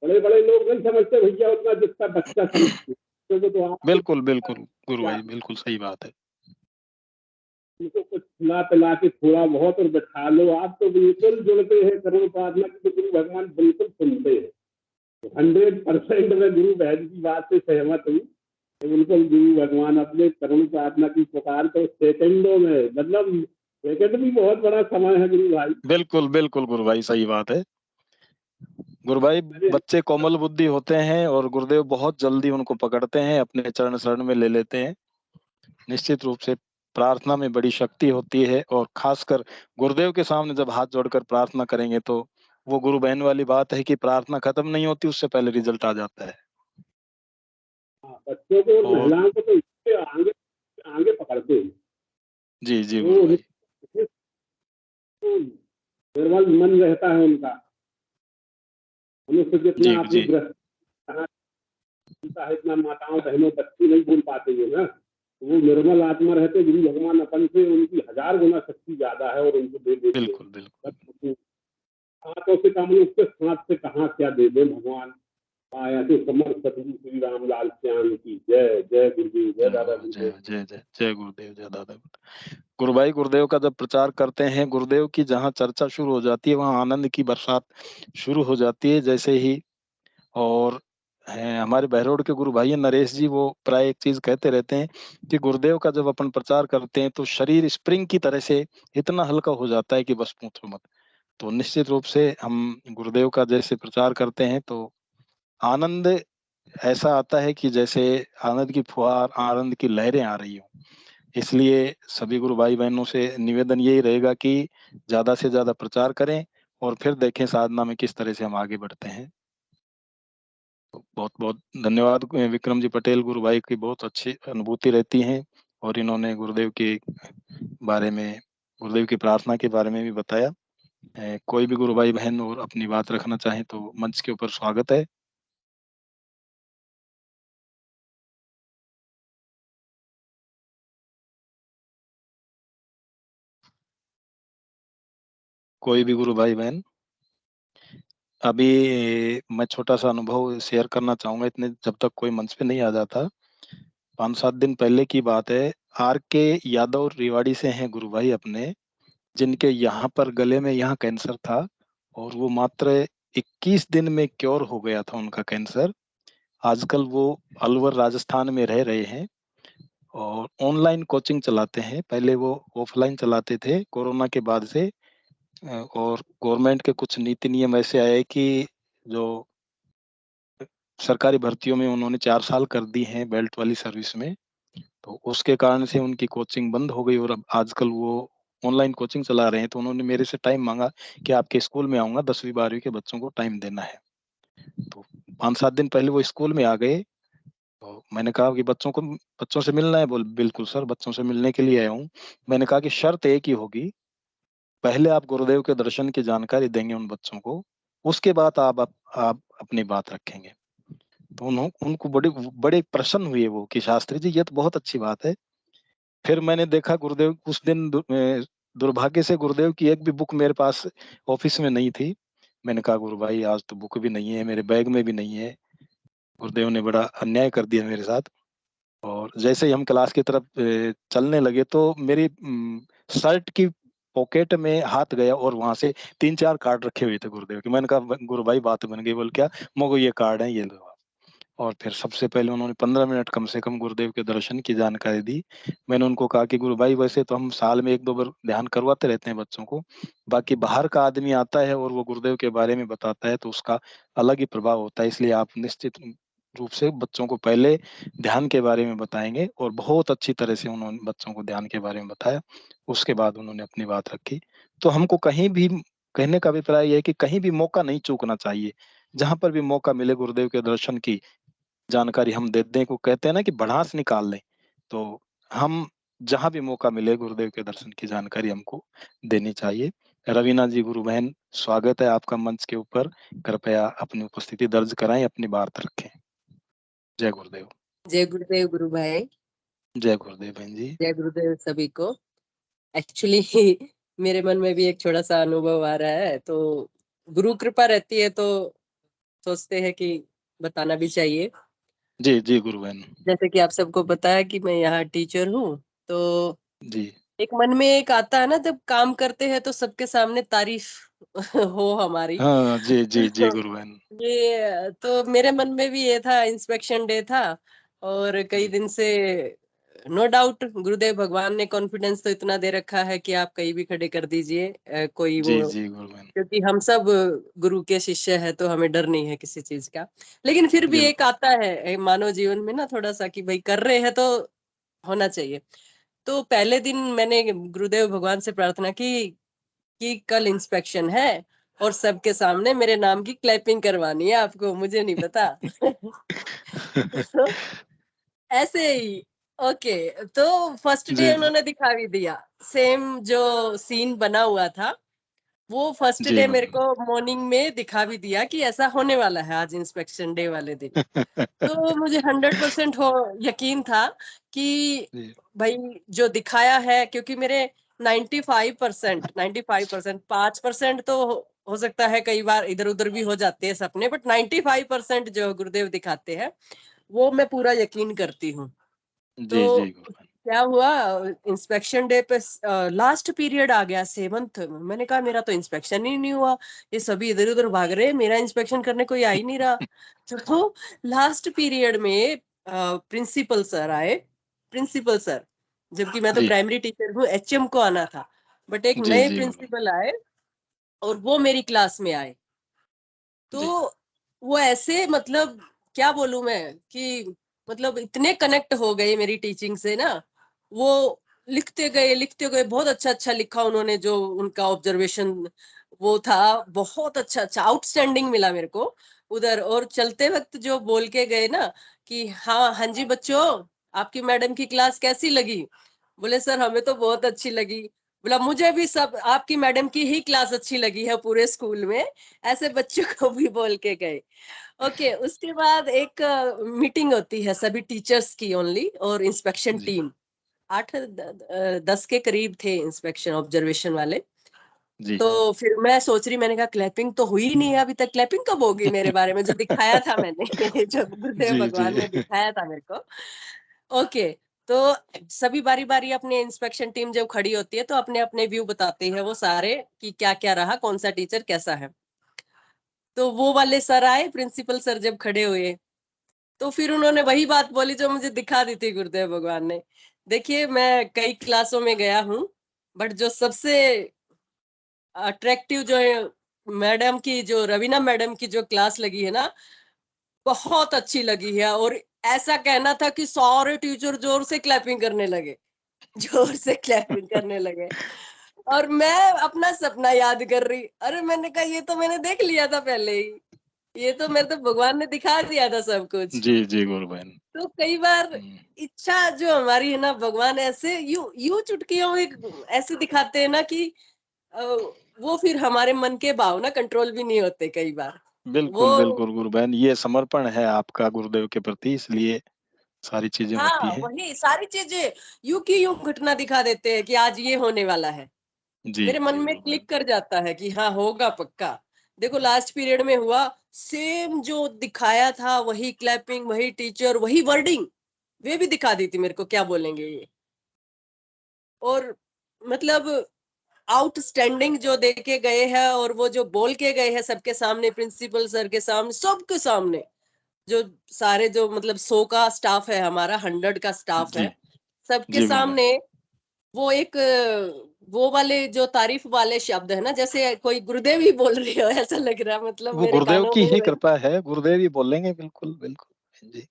बड़े बड़े लोग नहीं समझते भैया उतना, जितना बच्चा समझते। तो आप बिल्कुल बिल्कुल गुरु भाई, बिल्कुल सही बात है। उनको कुछ खिला पिला के थोड़ा बहुत और बैठा लो, आप तो बिल्कुल जुड़ते हैं करुण प्रार्थना की, तो गुरु भगवान बिल्कुल सुनते हैं। 100% मैं गुरु बहन की बात से सहमत हूँ। बिल्कुल गुरु भगवान अपने करुण प्रार्थना की पुकार तो सेकंडों में, मतलब सेकंड भी बहुत बड़ा समय है गुरु भाई। बिल्कुल बिल्कुल गुरु भाई, सही बात है। गुरु भाई बच्चे कोमल बुद्धि होते हैं और गुरुदेव बहुत जल्दी उनको पकड़ते हैं, अपने चरण शरण में ले लेते हैं। निश्चित रूप से प्रार्थना में बड़ी शक्ति होती है, और खासकर गुरुदेव के सामने जब हाथ जोड़कर प्रार्थना करेंगे तो वो गुरु बहन वाली बात है कि प्रार्थना खत्म नहीं होती, उससे पहले रिजल्ट आ जाता है। बच्चों को और और महिलाओं को तो इससे आगे आगे पकड़ते हैं। जी जी गुरु वो भाई। निर्मल मन रहता है उनका। मनुष्य जितना जी अपने जी ग्रस्त है, इतना माताओं बहनों बच्चे नहीं बोल पाते हैं ना। वो निर्मल आत्मा रहते, गुरु भगवान अपन से उनकी 1000 गुना शक्ति ज्यादा है और उनको दे देते हैं। बिल्कुल बिल्कुल। हाथों से काम, उसके हाथ से कहाँ क्या दे दे भगवान। आया तो समर्थ सतगुरु श्री रामलाल श्याम की जय। जय गुरुदेव, जय दादा जय गुरुदेव। जय जय जय गुरुदेव, जय दादा गुरुदेव। गुरु भाई गुरुदेव का जब प्रचार करते हैं, गुरुदेव की जहाँ चर्चा शुरू हो जाती है वहाँ आनंद की बरसात शुरू हो जाती है जैसे ही। और हैं हमारे बहरोड के गुरु भाई हैं नरेश जी, वो प्राय एक चीज कहते रहते हैं कि गुरुदेव का जब अपन प्रचार करते हैं तो शरीर स्प्रिंग की तरह से इतना हल्का हो जाता है कि बस पूछो मत। तो निश्चित रूप से हम गुरुदेव का जैसे प्रचार करते हैं तो आनंद ऐसा आता है कि जैसे आनंद की फुहार, आनंद की लहरें आ रही हो। इसलिए सभी गुरु भाई बहनों से निवेदन यही रहेगा कि ज्यादा से ज्यादा प्रचार करें और फिर देखें साधना में किस तरह से हम आगे बढ़ते हैं। तो बहुत बहुत धन्यवाद विक्रम जी पटेल, गुरु भाई की बहुत अच्छी अनुभूति रहती है और इन्होंने गुरुदेव के बारे में, गुरुदेव की प्रार्थना के बारे में भी बताया। कोई भी गुरु भाई बहन और अपनी बात रखना चाहे तो मंच के ऊपर स्वागत है। कोई भी गुरु भाई बहन। अभी मैं छोटा सा अनुभव शेयर करना चाहूंगा, इतने जब तक कोई मंच पे नहीं आ जाता। 5-7 दिन पहले की बात है, आर के यादव रेवाड़ी से हैं गुरु भाई अपने, जिनके यहाँ पर गले में यहाँ कैंसर था, और वो मात्र 21 दिन में क्योर हो गया था उनका कैंसर। आजकल वो अलवर राजस्थान में रह रहे हैं और ऑनलाइन कोचिंग चलाते हैं। पहले वो ऑफलाइन चलाते थे, कोरोना के बाद से और गवर्नमेंट के कुछ नीति नियम ऐसे आए कि जो सरकारी भर्तियों में उन्होंने 4 साल कर दी हैं बेल्ट वाली सर्विस में, तो उसके कारण से उनकी कोचिंग बंद हो गई और अब आजकल वो ऑनलाइन कोचिंग चला रहे हैं। तो उन्होंने मेरे से टाइम मांगा कि आपके स्कूल में आऊंगा, 10वीं 12वीं के बच्चों को टाइम देना है। तो 5-7 दिन पहले वो स्कूल में आ गए, तो मैंने कहा कि बच्चों से मिलना है। बोल बिल्कुल सर, बच्चों से मिलने के लिए आया हूँ। मैंने कहा कि शर्त एक ही होगी, पहले आप गुरुदेव के दर्शन की जानकारी देंगे उन बच्चों को, उसके बाद आप अपनी बात रखेंगे। तो उनको बड़े बड़े प्रसन्न हुए वो कि शास्त्री जी ये तो बहुत अच्छी बात है। फिर मैंने देखा गुरुदेव उस दिन दुर्भाग्य से गुरुदेव की एक भी बुक मेरे पास ऑफिस में नहीं थी। मैंने कहा गुरु भाई आज तो बुक भी नहीं है, मेरे बैग में भी नहीं है। गुरुदेव ने बड़ा अन्याय कर दिया मेरे साथ। और जैसे ही हम क्लास की तरफ चलने लगे तो मेरी शर्ट की पॉकेट में हाथ गया और वहां से 3-4 कार्ड रखे हुए थे गुरुदेव के। मैंने कहा गुरु भाई बात बन गई। बोल क्या? मगो ये कार्ड है, ये लो। और फिर सबसे पहले उन्होंने 15 मिनट कम से कम गुरुदेव के दर्शन की जानकारी दी। मैंने उनको कहा कि गुरु भाई वैसे तो हम साल में 1-2 बार ध्यान करवाते रहते हैं बच्चों को, बाकी बाहर का आदमी आता है और वो गुरुदेव के बारे में बताता है तो उसका अलग ही प्रभाव होता है। इसलिए आप निश्चित रूप से बच्चों को पहले ध्यान के बारे में बताएंगे। और बहुत अच्छी तरह से उन्होंने बच्चों को ध्यान के बारे में बताया। उसके बाद उन्होंने अपनी बात रखी। तो हमको कहीं भी कहने का अभिप्राय यह है कि कहीं भी मौका नहीं चूकना चाहिए। जहां पर भी मौका मिले गुरुदेव के दर्शन की जानकारी हम दे दें। को कहते हैं ना कि भड़ास निकाल लें, तो हम जहां भी मौका मिले गुरुदेव के दर्शन की जानकारी हमको देनी चाहिए। रवीना जी, गुरु बहन, स्वागत है आपका मंच के ऊपर। कृपया अपनी उपस्थिति दर्ज कराएं, अपनी बात रखें। जय गुरुदेव। जय गुरुदेव गुरु भाई। जय गुरुदेव बहन जी। जय गुरुदेव सभी को। एक्चुअली मेरे मन में भी एक छोटा सा अनुभव आ रहा है, तो गुरु कृपा रहती है तो सोचते हैं कि बताना भी चाहिए। जी जी गुरु बहन। जैसे कि आप सबको पता है कि मैं यहाँ टीचर हूँ, तो जी एक मन में एक आता है ना, जब काम करते हैं तो सबके सामने तारीफ हो हमारी। हाँ जी जी जी तो गुरु बहन। ये तो मेरे मन में भी ये था, इंस्पेक्शन डे था और कई दिन से नो डाउट गुरुदेव भगवान ने कॉन्फिडेंस तो इतना दे रखा है कि आप कहीं भी खड़े कर दीजिए कोई जी वो, जी गुरु बहन। क्योंकि हम सब गुरु के शिष्य है तो हमें डर नहीं है किसी चीज का। लेकिन फिर भी एक बिल्कुल। आता है मानव जीवन में ना थोड़ा सा कि भाई कर रहे हैं तो होना चाहिए। तो पहले दिन मैंने गुरुदेव भगवान से प्रार्थना की कि कल इंस्पेक्शन है और सबके सामने मेरे नाम की क्लैपिंग करवानी है आपको, मुझे नहीं पता। तो ऐसे ही ओके, तो फर्स्ट डे जी जी उन्होंने दिखा भी दिया, सेम जो सीन बना हुआ था वो फर्स्ट जी डे गुरु मेरे को मॉर्निंग में दिखा भी दिया कि ऐसा होने वाला है आज इंस्पेक्शन डे वाले दिन। बहन। तो मुझे 100% हो यकीन था कि जी भाई जो दिखाया है, क्योंकि मेरे 95% 5% तो हो सकता है कई बार इधर उधर भी हो जाते हैं सपने, बट 95% जो गुरुदेव दिखाते हैं वो मैं पूरा यकीन करती हूँ। जी तो जी गुरु बहन। क्या हुआ, इंस्पेक्शन डे पे लास्ट पीरियड आ गया 7th। मैंने कहा मेरा तो इंस्पेक्शन ही नहीं हुआ, ये सभी इधर उधर भाग रहे हैं, मेरा इंस्पेक्शन करने कोई आ ही नहीं रहा। तो लास्ट पीरियड में प्रिंसिपल सर आए। प्रिंसिपल सर, जबकि मैं तो जी प्राइमरी टीचर हूँ, एचएम को आना था, बट एक जी नए जी गुरु बहन। प्रिंसिपल आए और वो मेरी क्लास में आए। तो जी वो ऐसे, मतलब क्या बोलूं मैं कि मतलब इतने कनेक्ट हो गए मेरी टीचिंग से ना। वो लिखते गए बहुत अच्छा अच्छा लिखा उन्होंने, जो उनका ऑब्जर्वेशन वो था बहुत अच्छा अच्छा आउटस्टैंडिंग मिला मेरे को उधर। और चलते वक्त जो बोल के गए ना कि हाँ हाँ जी बच्चों, आपकी मैडम की क्लास कैसी लगी? बोले सर हमें तो बहुत अच्छी लगी। बोला मुझे भी सब आपकी मैडम की ही क्लास अच्छी लगी है पूरे स्कूल में। ऐसे बच्चों को भी बोल के गए। ओके, उसके बाद एक मीटिंग होती है सभी टीचर्स की ओनली, और इंस्पेक्शन जी टीम 8-10 के करीब थे इंस्पेक्शन ऑब्जर्वेशन वाले। जी तो फिर मैं सोच रही, मैंने कहा क्लैपिंग तो हुई नहीं है अभी तक, क्लैपिंग कब होगी मेरे बारे में, जो दिखाया था मैंने जो गुरुदेव जी भगवान ने जी दिखाया था मेरे को। ओके, तो सभी बारी बारी अपने इंस्पेक्शन टीम जब खड़ी होती है तो अपने अपने व्यू बताते हैं वो सारे कि क्या क्या रहा, कौन सा टीचर कैसा है। तो वो वाले सर आए, प्रिंसिपल सर जब खड़े हुए तो फिर उन्होंने वही बात बोली जो मुझे दिखा दी थी गुरुदेव भगवान ने। देखिए, मैं कई क्लासों में गया हूँ, बट जो सबसे अट्रैक्टिव जो है मैडम की, जो रवीना मैडम की जो क्लास लगी है ना, बहुत अच्छी लगी है। और ऐसा कहना था कि सारे टीचर जोर से क्लैपिंग करने लगे, जोर से क्लैपिंग करने लगे। और मैं अपना सपना याद कर रही, अरे मैंने कहा ये तो मैंने देख लिया था पहले ही, ये तो मेरे तो भगवान ने दिखा दिया था सब कुछ। जी जी गुरु बहन। तो कई बार इच्छा जो हमारी है ना, भगवान ऐसे यू यू चुटकियों में ऐसे दिखाते हैं ना कि अ, वो फिर हमारे मन के भाव ना कंट्रोल भी नहीं होते कई बार। बिल्कुल वो बिल्कुल गुरु बहन, ये समर्पण है आपका गुरुदेव के प्रति, इसलिए सारी चीजें होती हाँ, है। वही सारी चीजें यूं की यूं घटना दिखा देते हैं कि आज ये होने वाला है। जी मेरे मन जी में गुरु बहन। क्लिक कर जाता है कि हाँ होगा पक्का। देखो लास्ट पीरियड में हुआ, सेम जो दिखाया था वही क्लैपिंग, वही टीचर, वही वर्डिंग, वे भी दिखा दी थी मेरे को क्या बोलेंगे ये। और मतलब आउटस्टैंडिंग जो दे के गए हैं और वो जो बोल के गए हैं सबके सामने, प्रिंसिपल सर के सामने, सबके सामने, जो सारे जो मतलब 100 का स्टाफ है हमारा, 100 का स्टाफ जी है, सबके जी गुरु बहन। सामने वो एक वो वाले जो तारीफ वाले शब्द है ना, जैसे कोई गुरुदेव ही बोल रही हो ऐसा लग रहा, मतलब वो मेरे गुरुदेव कानों की में ही वही। कृपा है, गुरुदेव ही बोलेंगे, बिल्कुल बिल्कुल जी।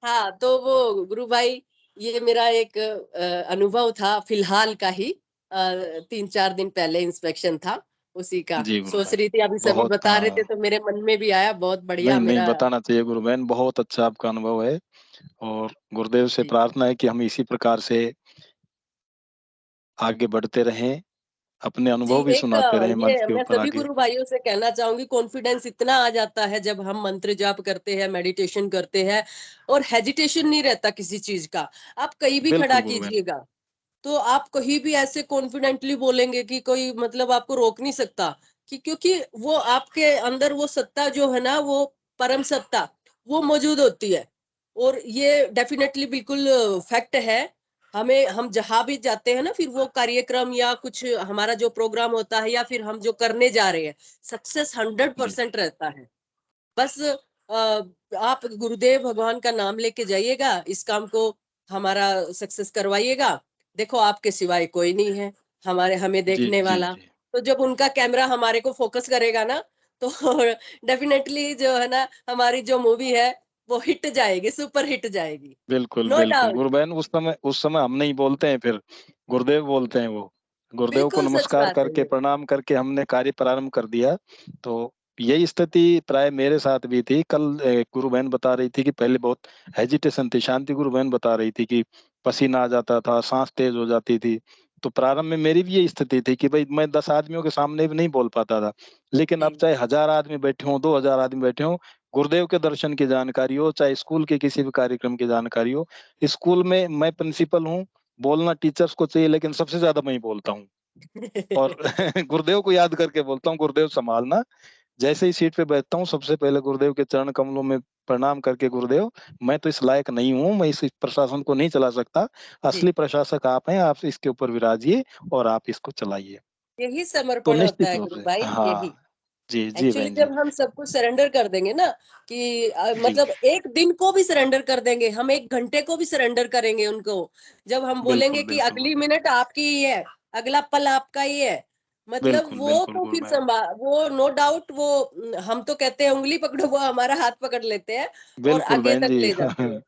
हाँ, तो वो गुरु भाई, ये मेरा एक अनुभव था फिलहाल का ही, 3-4 दिन पहले इंस्पेक्शन था उसी का जी गुरु सोच बहन। रही थी, अभी सभी बहुत बता रहे थे तो मेरे मन में भी आया, बहुत बढ़िया नहीं नहीं, मेरा। बताना चाहिए गुरु बहन, बहुत अच्छा आपका अनुभव है। और गुरुदेव से जी प्रार्थना है कि हम इसी प्रकार से आगे बढ़ते रहें, अपने जी, अनुभव भी एक सुनाते रहें मंच ये के मैं ऊपर सभी आगे। गुरु भाइयों से कहना चाहूंगी, कॉन्फिडेंस इतना आ जाता है जब हम मंत्र जाप करते हैं, मेडिटेशन करते हैं, और हेजिटेशन नहीं रहता किसी चीज का। आप कहीं भी खड़ा बिल्कुल गुरु बहन। कीजिएगा तो आप कहीं भी ऐसे कॉन्फिडेंटली बोलेंगे कि कोई मतलब आपको रोक नहीं सकता, कि क्योंकि वो आपके अंदर वो सत्ता जो है ना, वो परम सत्ता, वो मौजूद होती है। और ये डेफिनेटली बिल्कुल फैक्ट है। हमें, हम जहां भी जाते हैं ना, फिर वो कार्यक्रम या कुछ हमारा जो प्रोग्राम होता है या फिर हम जो करने जा रहे हैं, सक्सेस जी 100% रहता है। बस आप गुरुदेव भगवान का नाम लेके जाइएगा, इस काम को हमारा सक्सेस करवाइएगा। देखो आपके सिवाय कोई नहीं है हमारे, हमें जी देखने जी वाला। जी तो जब उनका कैमरा हमारे को फोकस करेगा ना, तो डेफिनेटली जो है ना, हमारी जो मूवी है वो हिट जाएगी, सुपर हिट जाएगी। बिल्कुल नो बिल्कुल डाउट। गुरु बहन, उस समय हम नहीं बोलते हैं, फिर गुरुदेव बोलते हैं। वो गुरुदेव को बिल्कुल सच नमस्कार बात है करके ये। प्रणाम करके हमने कार्य प्रारंभ कर दिया। तो यही स्थिति प्राय मेरे साथ भी थी। कल गुरु बहन बता रही थी कि पहले बहुत हेजिटेशन थी, शांति गुरु बहन बता रही थी कि पसीना आ जाता था, सांस तेज हो जाती थी। तो प्रारंभ में मेरी भी यही स्थिति थी कि भाई मैं 10 आदमियों के सामने भी नहीं बोल पाता था। लेकिन अब जी चाहे 1000 आदमी बैठे हों, 2000 आदमी बैठे हों, गुरुदेव के दर्शन की जानकारी हो, चाहे स्कूल के किसी भी कार्यक्रम की जानकारी हो, स्कूल में मैं प्रिंसिपल हूँ, बोलना टीचर्स को चाहिए, लेकिन सबसे ज्यादा मैं ही बोलता हूँ। और गुरुदेव को याद करके बोलता हूँ, गुरुदेव संभालना। जैसे ही सीट पे बैठता हूँ, सबसे पहले गुरुदेव के चरण कमलों में प्रणाम करके, गुरुदेव मैं तो इस लायक नहीं हूँ, मैं इस प्रशासन को नहीं चला सकता, जी, असली प्रशासक आप हैं, आप इसके ऊपर विराजिए और आप इसको चलाइए। यही तो समर्पण होता निश्चित है रूप गुरु से, भाई, यही। हाँ। जी जी एक्चुअली बहन जी। जब हम सब कुछ सरेंडर कर देंगे ना, कि जी मतलब एक दिन को भी सरेंडर कर देंगे, हम 1 घंटे को भी सरेंडर करेंगे उनको, जब हम बोलेंगे बिल्कुल कि बिल्कुल अगली गुरु बहन। मिनट आपकी ही है, अगला पल आपका ही है, मतलब बिल्कुल वो बिल्कुल तो गुरु फिर बहन। वो नो डाउट वो, हम तो कहते हैं उंगली पकड़ो, वो हमारा हाथ पकड़ लेते हैं और बिल्कुल आगे बहन तक जी। ले जाते हैं।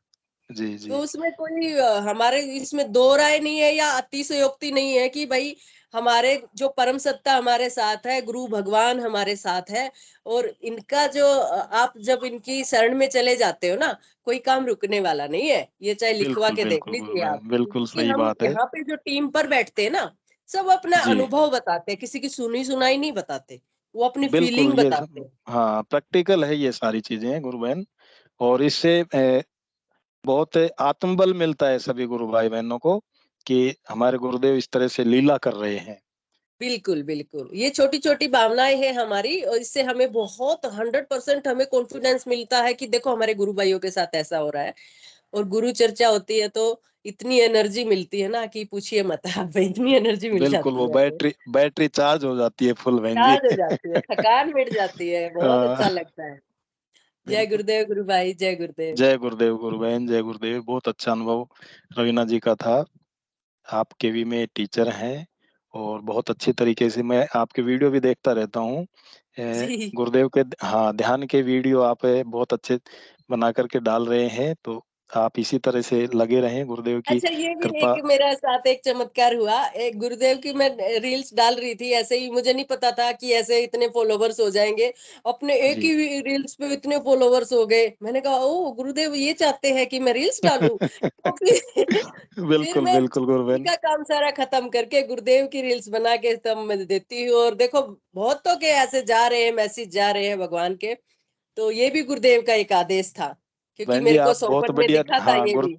जी तो जी उसमें कोई हमारे इसमें दो राय नहीं है या अतिशयोक्ति नहीं है कि भाई हमारे जो परम सत्ता हमारे साथ है, गुरु भगवान हमारे साथ है। और इनका जो आप जब इनकी शरण में चले जाते हो ना, कोई काम रुकने वाला नहीं है। ये चाहे लिखवा बिल्कुल के देख बिल्कुल गुरु लीजिए आप, बहन, बिल्कुल क्योंकि सही हम बात है। यहाँ पे जो टीम पर बैठते हैं ना, सब अपना जी अनुभव बताते हैं, किसी की सुनी सुनाई नहीं बताते, वो अपनी बिल्कुल, फीलिंग ये बताते सब हैं। हाँ प्रैक्टिकल है, ये सारी चीजें गुरु बहन। और इससे बहुत आत्मबल मिलता है सभी गुरु भाई बहनों को कि हमारे गुरुदेव इस तरह से लीला कर रहे हैं। बिल्कुल बिल्कुल, ये छोटी छोटी भावनाएं हैं हमारी, और इससे हमें बहुत 100% हमें कॉन्फिडेंस मिलता है कि देखो हमारे गुरु भाइयों के साथ ऐसा हो रहा है। और गुरु चर्चा होती है तो इतनी एनर्जी मिलती है ना कि पूछिए मत आप, इतनी एनर्जी मिल बिल्कुल, वो जाती है हमें, बैटरी चार्ज हो जाती है फुल बहन जी। चार्ज हो जाती है, थकान मिट जाती है, बहुत अच्छा लगता है। जय बिल्कुल। गुरुदेव गुरु भाई, जय गुरुदेव। जय गुरुदेव गुरु बहन, जय गुरुदेव। बहुत अच्छा अनुभव रवीना जी का था। आप केवी में टीचर हैं और बहुत अच्छे तरीके से मैं आपके वीडियो भी देखता रहता हूँ। जी। गुरुदेव के हाँ ध्यान के वीडियो आप बहुत अच्छे बना करके डाल रहे हैं, तो आप इसी तरह से लगे रहें। गुरुदेव की अच्छा, ये भी कृपा। एक मेरा साथ एक चमत्कार हुआ। एक गुरुदेव की मैं रील्स डाल रही थी, ऐसे ही, मुझे नहीं पता था कि ऐसे इतने फॉलोवर्स हो जाएंगे। अपने एक जी। ही रील्स पे इतने फॉलोवर्स हो गए। मैंने कहा ओ गुरुदेव ये चाहते हैं कि मैं रील्स डालूं। तो फिर बिल्कुल मैं बिल्कुल गुरु स्कूल बहन। का काम सारा खत्म करके गुरुदेव की रील्स बना के तब मैं देती हूँ। और देखो बहुतों के ऐसे जा रहे हैं, मैसेज जा रहे हैं भगवान के। तो ये भी गुरुदेव का एक आदेश था, क्योंकि बहन जी मेरे को आप बहुत स्वप्न में बढ़िया, दिखा था हाँ ये भी।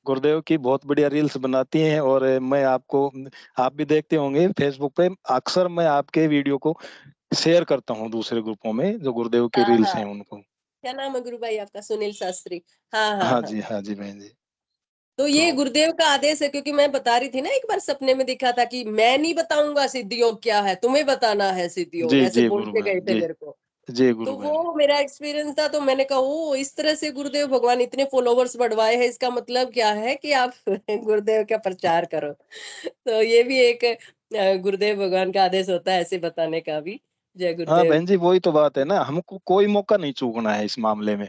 गुरुदेव की बहुत बढ़िया रील्स बनाती हैं। और मैं आपको, आप भी देखते होंगे फेसबुक पे, अक्सर मैं आपके वीडियो को शेयर करता हूँ दूसरे ग्रुपों में जो गुरुदेव के हाँ रील्स हाँ, हैं उनको। क्या नाम है गुरु भाई आपका? सुनील शास्त्री। हाँ हाँ हाँ हाँ। जी, हाँ जी बहन जी। तो ये तो गुरुदेव का आदेश है, क्योंकि मैं बता रही थी ना, एक बार सपने में दिखा था कि मैं नहीं बताऊंगा सिद्ध योग क्या है, तुम्हें बताना है सिद्ध योग, जी ऐसे जी बोल गुरु के बहन गए थे जी। मेरे को। जी तो गुरु बहन। वो मेरा एक्सपीरियंस था। तो मैंने कहा ओ इस तरह से गुरुदेव भगवान इतने फॉलोवर्स बढ़वाए हैं, इसका मतलब क्या है कि आप गुरुदेव का प्रचार करो। तो ये भी एक गुरुदेव भगवान का आदेश होता है ऐसे बताने का भी। जय हाँ गुरुदेव। बहन जी, वही तो बात है ना, हमको कोई मौका नहीं चूकना है इस मामले में।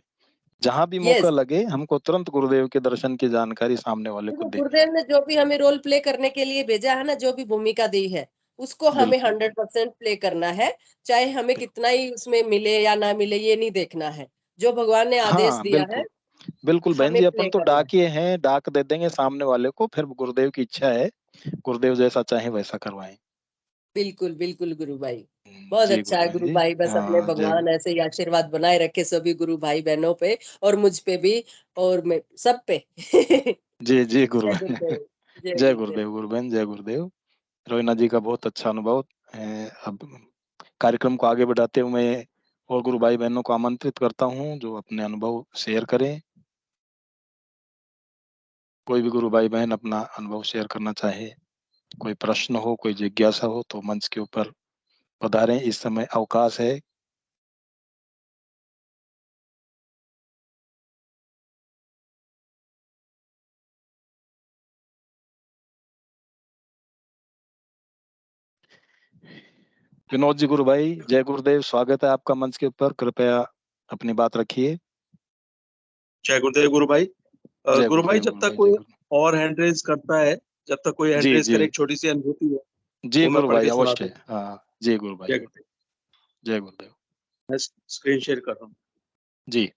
जहां भी मौका यस। लगे हमको तुरंत गुरुदेव के दर्शन की जानकारी सामने वाले को देखो देनी गुरुदेव ने जो भी हमें रोल प्ले करने के लिए भेजा है ना, जो भी भूमिका दी है, उसको है। हमें बिल्कुल 100% प्ले करना है। चाहे हमें कितना ही उसमें मिले या ना मिले, ये नहीं देखना है। जो भगवान ने आदेश हाँ दिया है बिल्कुल बिल्कुल बहन हमें जी, प्ले अपन तो करना है। डाकिए हैं, डाक दे देंगे सामने वाले को, फिर गुरुदेव की इच्छा है, गुरुदेव जैसा चाहे वैसा करवाएं। बिल्कुल बिल्कुल गुरु भाई। बहुत जी अच्छा गुरु है बहन गुरु जी। भाई, बस अपने हाँ जय भगवान ऐसे ही आशीर्वाद बनाए रखे सभी गुरु भाई बहनों पे, और मुझ पे भी, और मैं सब पे। जी जी गुरु जय बहन। गुरुदेव। जय जय गुरुदेव। गुरुदेव गुरु बहन, जय गुरुदेव। रोहिना जी का बहुत अच्छा अनुभव है। अब कार्यक्रम को आगे बढ़ाते हुए मैं और गुरु भाई बहनों को आमंत्रित करता हूँ जो अपने अनुभव शेयर करें। कोई भी गुरु भाई बहन अपना अनुभव शेयर करना चाहे, कोई प्रश्न हो, कोई जिज्ञासा हो, तो मंच के ऊपर पधारें, इस समय अवकाश है। विनोद जी गुरु भाई, जय गुरुदेव, स्वागत है आपका मंच के ऊपर। कृपया अपनी बात रखिए। जय गुरुदेव गुरु भाई। जय गुरु भाई गुरुदेव जब गुरु तक भाई, जय कोई गुरु। और हैंड रेज करता है, जब तक कोई हैंड जी रेज जी करे, एक छोटी सी अनुभूति है जी वो मैं गुरु पढ़ भाई, के सुनाता अवश्य। हूँ। हाँ जी गुरु भाई, जय गुरुदेव। जय गुरुदेव। मैं स्क्रीन शेयर कर रहा हूँ। जी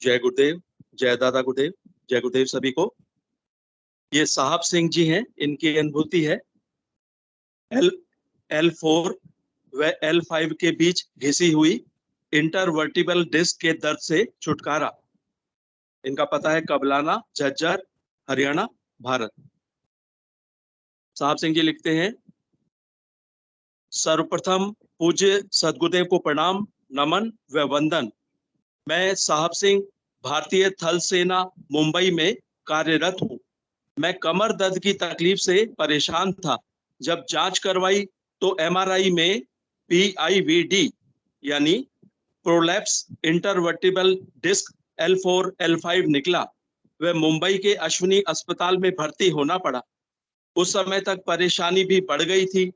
जय गुरुदेव, जय दादा गुरुदेव, जय गुरुदेव सभी को। ये साहब सिंह जी हैं, इनकी अनुभूति है। L4 व L5 के बीच घिसी हुई इंटरवर्टिबल डिस्क के दर्द से छुटकारा। इनका पता है कबलाना, झज्जर, हरियाणा, भारत। साहब सिंह जी लिखते हैं, सर्वप्रथम पूज्य सदगुरुदेव को प्रणाम, नमन व वंदन। मैं साहब सिंह भारतीय थल सेना मुंबई में कार्यरत हूँ। मैं कमर दर्द की तकलीफ से परेशान था। जब जांच करवाई तो एमआरआई में PIVD यानी prolapse intervertebral disc L4 L5 निकला। वह मुंबई के अश्विनी अस्पताल में भर्ती होना पड़ा। उस समय तक परेशानी भी बढ़ गई थी।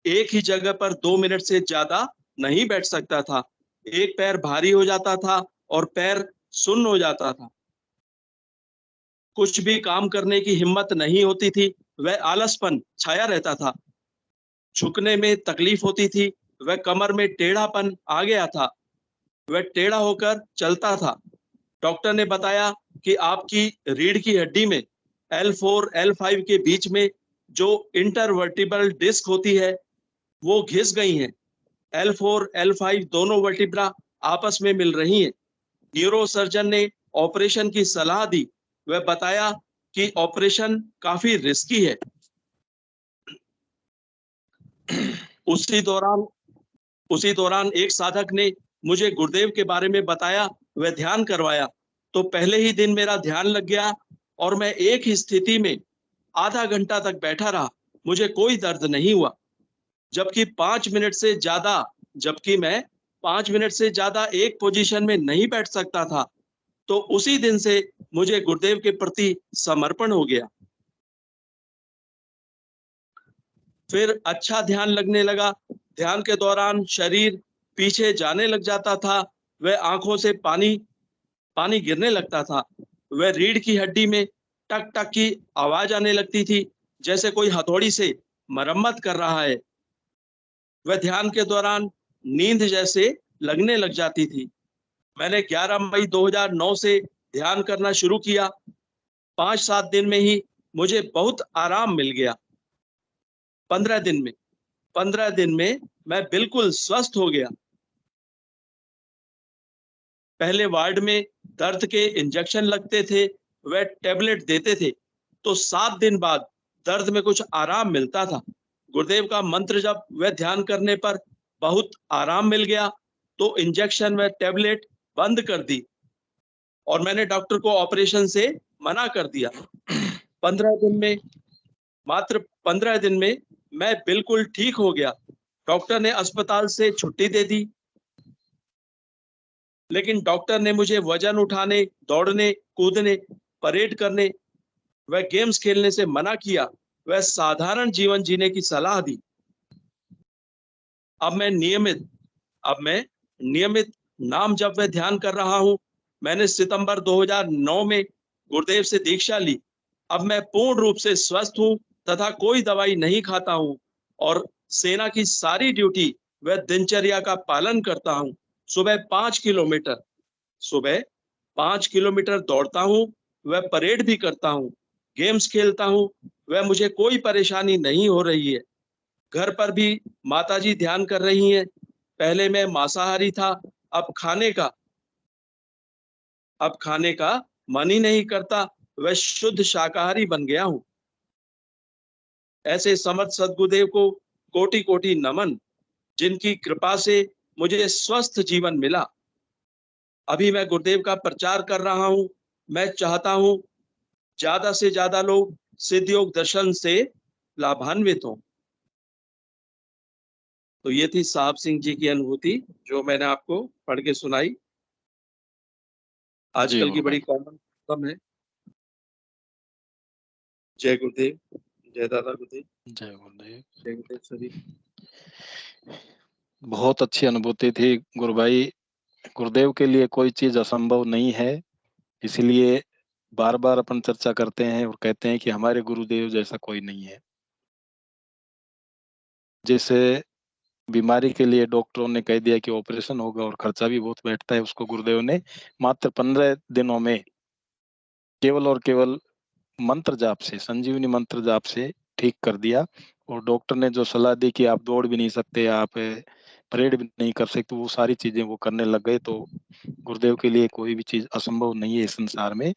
एक ही जगह पर 2 मिनट से ज्यादा नहीं बैठ सकता था। एक पैर भारी हो जाता था और पैर सुन्न हो जाता था। कुछ भी काम करने की हिम्मत नहीं होती थी। वह आलसपन छाया रहता था। झुकने में तकलीफ होती थी। वह कमर में टेढ़ापन आ गया था। वह टेढ़ा होकर चलता था। डॉक्टर ने बताया कि आपकी रीढ़ की हड्डी में L4 L5 के बीच में जो इंटरवर्टिबल डिस्क होती है वो घिस गई हैं। L4 L5 दोनों वर्टिब्रा आपस में मिल रही हैं। न्यूरो सर्जन ने ऑपरेशन की सलाह दी। वह बताया कि ऑपरेशन काफी रिस्की है। उसी दौरान एक साधक ने मुझे गुरुदेव के बारे में बताया, वह ध्यान करवाया, तो पहले ही दिन मेरा ध्यान लग गया और मैं एक ही स्थिति में आधा घंटा तक बैठा रहा। मुझे कोई दर्द नहीं हुआ, जबकि मैं 5 मिनट से ज्यादा एक पोजीशन में नहीं बैठ सकता था। तो उसी दिन से मुझे गुरुदेव के प्रति समर्पण हो गया। फिर अच्छा ध्यान लगने लगा। ध्यान के दौरान शरीर पीछे जाने लग जाता था, वह आंखों से पानी गिरने लगता था, वह रीढ़ की हड्डी में टक टक की आवाज आने लगती थी, जैसे कोई हथौड़ी से मरम्मत कर रहा है। वह ध्यान के दौरान नींद जैसे लगने लग जाती थी। मैंने 11 मई 2009 से ध्यान करना शुरू किया। 5-7 दिन में ही मुझे बहुत आराम मिल गया। 15 दिन में मैं बिल्कुल स्वस्थ हो गया। पहले वार्ड में दर्द के इंजेक्शन लगते थे, वह टेबलेट देते थे, तो 7 दिन बाद दर्द में कुछ आराम मिलता था। गुरुदेव का मंत्र जब वह ध्यान करने पर बहुत आराम मिल गया, तो इंजेक्शन व टेबलेट बंद कर दी और मैंने डॉक्टर को ऑपरेशन से मना कर दिया। 15 दिन में मैं बिल्कुल ठीक हो गया। डॉक्टर ने अस्पताल से छुट्टी दे दी, लेकिन डॉक्टर ने मुझे वजन उठाने, दौड़ने, कूदने, परेड करने व गेम्स खेलने से मना किया। वह साधारण जीवन जीने की सलाह दी। अब मैं नियमित नाम जप व ध्यान कर रहा हूँ। मैंने सितंबर 2009 में गुरुदेव से दीक्षा ली। अब मैं पूर्ण रूप से स्वस्थ हूँ तथा कोई दवाई नहीं खाता हूँ और सेना की सारी ड्यूटी व दिनचर्या का पालन करता हूँ। सुबह 5 किलोमीटर दौड़ता हूँ, वह परेड भी करता हूँ, गेम्स खेलता हूँ, वह मुझे कोई परेशानी नहीं हो रही है। घर पर भी माताजी ध्यान कर रही हैं। पहले मैं मांसाहारी था, अब खाने का मन ही नहीं करता, वह शुद्ध शाकाहारी बन गया हूँ। ऐसे समर्थ सद्गुरुदेव को कोटि कोटि नमन, जिनकी कृपा से मुझे स्वस्थ जीवन मिला। अभी मैं गुरुदेव का प्रचार कर रहा हूँ। मैं चाहता हूँ ज्यादा से ज्यादा लोग सिद्ध योग दर्शन से लाभान्वित हों। तो ये थी साहब सिंह जी की अनुभूति, जो मैंने आपको पढ़ के सुनाई। आजकल की बड़ी कॉमन प्रॉब्लम है। जय गुरुदेव, जय दादा गुरुदेव, जय गुरुदेव। जय गुरुदेव सभी। बहुत अच्छी अनुभूति थी गुरु भाई। गुरुदेव के लिए कोई चीज असंभव नहीं है, इसलिए बार बार अपन चर्चा करते हैं और कहते हैं कि हमारे गुरुदेव जैसा कोई नहीं है। जैसे बीमारी के लिए डॉक्टरों ने कह दिया कि ऑपरेशन होगा और खर्चा भी बहुत बैठता है, उसको गुरुदेव ने मात्र 15 दिनों में केवल और केवल मंत्र जाप से, संजीवनी मंत्र जाप से ठीक कर दिया। और डॉक्टर ने जो सलाह दी कि आप दौड़ भी नहीं सकते, आप परेड भी नहीं कर सकते, वो सारी चीजें वो करने लग गए। तो गुरुदेव के लिए कोई भी चीज असंभव नहीं है इस संसार में।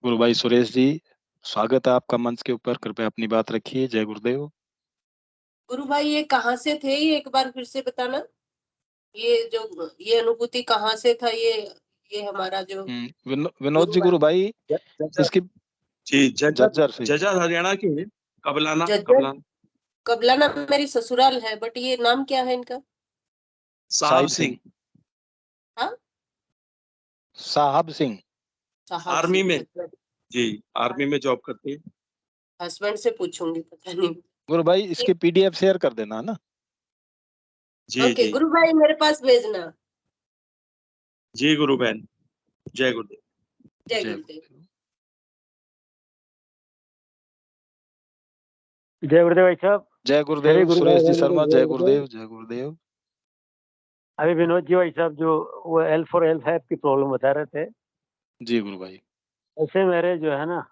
गुरु भाई सुरेश जी, स्वागत है आपका मंच के ऊपर, कृपया अपनी बात रखिए। जय गुरुदेव। गुरु भाई ये कहाँ से थे, ये एक बार फिर से बताना। ये अनुभूति कहाँ से था, ये हमारा जो विनोद जी गुरु भाई इसकी जी जज्जर से, जज्जर हरियाणा के हैं। कबलाना मेरी ससुराल है, बट ये नाम क्या है इनका? साहब सिंह। हाँ, साहब सिंह आर्मी में, जी आर्मी में जॉब करते हैं। हस्बैंड से पूछूंगी, पता नहीं। गुरु भाई इसकी पीडीएफ शेयर कर देना ना। जी ओके जी गुरु भाई, मेरे पास भेजना। जी गुरु बहन, जय गुरुदेव। जय गुरुदेव। जय गुरुदेव भाई साहब। जय गुरुदेव। सुरेश जी शर्मा, जय गुरुदेव। जय गुरुदेव। अभी विनोद जी भाई साहब जो वो L4L5 की प्रॉब्लम बता रहे थे। जी गुरु भाई। ऐसे मेरे जो है ना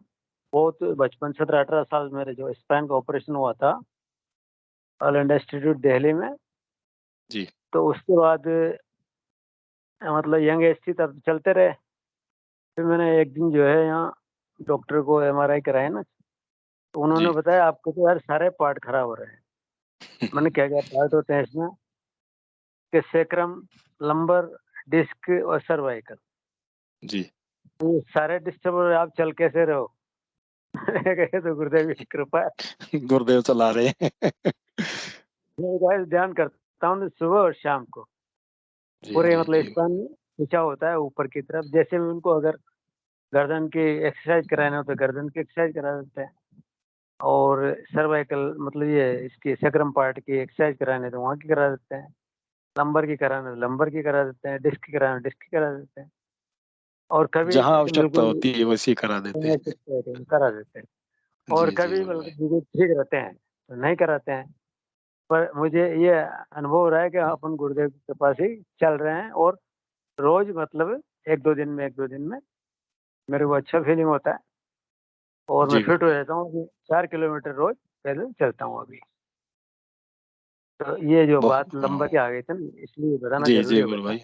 बहुत बचपन 17-18 साल मेरे जो स्पाइन का ऑपरेशन हुआ था ऑल इंडिया इंस्टीट्यूट दिल्ली में जी। तो उसके बाद मतलब यंग एज थी तब चलते रहे। फिर मैंने एक दिन जो है यहाँ डॉक्टर को MRI कराया ना, तो उन्होंने जी। बताया आपके तो यार सारे पार्ट खराब हो रहे हैं। मैंने क्या क्या पार्ट होते हैं इसमें, कि सेक्रम, लंबर, डिस्क और सर्वाइकल, जी। तो सारे डिस्टर्ब हो रहे हैं, आप चल कैसे रहो? कहे तो गुरुदेव की कृपा है। गुरुदेव चला रहे हैं। मैं गाइस ध्यान करता हूँ सुबह और शाम को, जी, पूरे जी, मतलब जी। स्पान में खींचा होता है ऊपर की तरफ। जैसे भी उनको अगर गर्दन की एक्सरसाइज कराना हो तो गर्दन की एक्सरसाइज करा देते हैं, और सर्वाइकल मतलब ये इसकी सेक्रम पार्ट की एक्सरसाइज कराने तो वहाँ की करा देते हैं, लंबर की कराना तो लंबर की करा देते हैं, डिस्क की कराना डिस्क की करा देते हैं, और कभी जहाँ आवश्यकता बिल्कुल होती है वैसी करा देते हैं। करा देते हैं, और जी, जी, कभी गुरु मतलब भाई। बिल्कुल ठीक रहते हैं तो नहीं कराते हैं। पर मुझे ये अनुभव हो रहा है कि अपन गुरुदेव के पास ही चल रहे हैं, और रोज मतलब एक दो दिन में मेरे को अच्छा फीलिंग होता है, और मैं जी, फिट गुरु हो भाई। जाता हूँ। अभी 4 किलोमीटर रोज पैदल चलता हूँ अभी। तो ये जो बात लंबा की आ गई थी ना, इसलिए बताना जी, जरूरी जी, हो गुरु गया। भाई।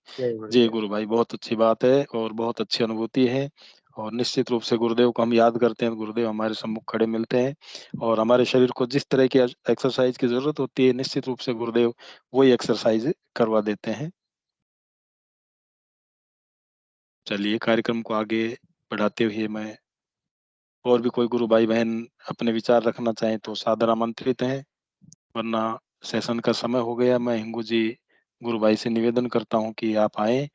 जय जी, गुरुदेव। गुरु भाई, बहुत अच्छी बात है और बहुत अच्छी अनुभूति है, और निश्चित रूप से गुरुदेव को हम याद करते हैं। गुरुदेव हमारे सम्मुख खड़े मिलते हैं, और हमारे शरीर को जिस तरह की एक्सरसाइज की जरूरत होती है, निश्चित रूप से गुरुदेव वही एक्सरसाइज करवा देते हैं। चलिए, कार्यक्रम को आगे बढ़ाते हुए मैं, और भी कोई गुरु भाई बहन अपने विचार रखना चाहें तो सादर आमंत्रित हैं, वरना सेशन का समय हो गया। मैं हिंगू जी गुरु भाई से निवेदन करता हूं कि आप आए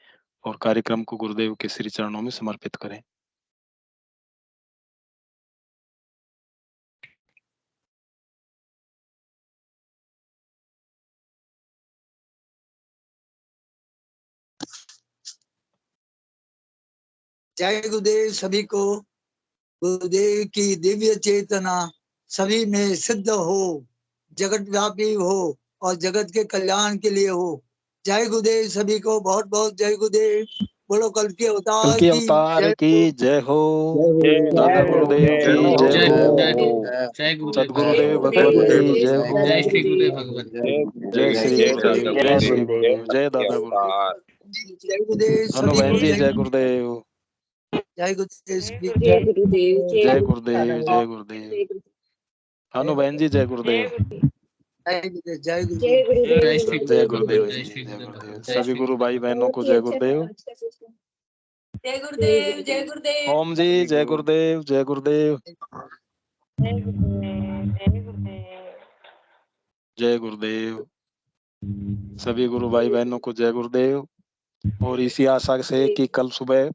और कार्यक्रम को गुरुदेव के श्री चरणों में समर्पित करें। जय गुरुदेव सभी को। गुरुदेव की दिव्य चेतना सभी में सिद्ध हो, जगत व्यापी हो और जगत के कल्याण के लिए हो। जय गुरुदेव सभी को, बहुत बहुत जय गुरुदेव। बोलो कल के कल अवतार के की अवतार जय की जय हो, दादा गुरुदेव की जय हो, सदगुरुदेव भगवत की जय हो। जय श्री गुरुदेव भगवान। जय श्री गुरुदेव, जय श्री गुरुदेव, जय दादा गुरुदेव। जय गुरुदेव अनु सभी बहन को जी जय जय गुरुदेव। जय गुरुदेव सभी को। जय गुरुदेव जय गुरुदेव, जय गुरुदेव। अनु बहन जी जय गुरुदेव। जय गुरुदेव जय जय गुरुदेव। जय श्री जय गुरुदेव गुरुदेव भगवान। बहन जय जी, श्री जय गुरुदेव गुरुदेव। भगवान। जय सभी श्री गुरु भाई गुरुदेव। बहनों को बहुत ही जय अच्छा गुरुदेव। जय गुरुदेव जय गुरुदेव। ओम जी जय गुरुदेव, जय गुरुदेव। जय गुरुदेव जय गुरुदेव। जय गुरुदेव। सभी गुरु भाई बहनों को जय गुरुदेव, और इसी आशा से कि कल सुबह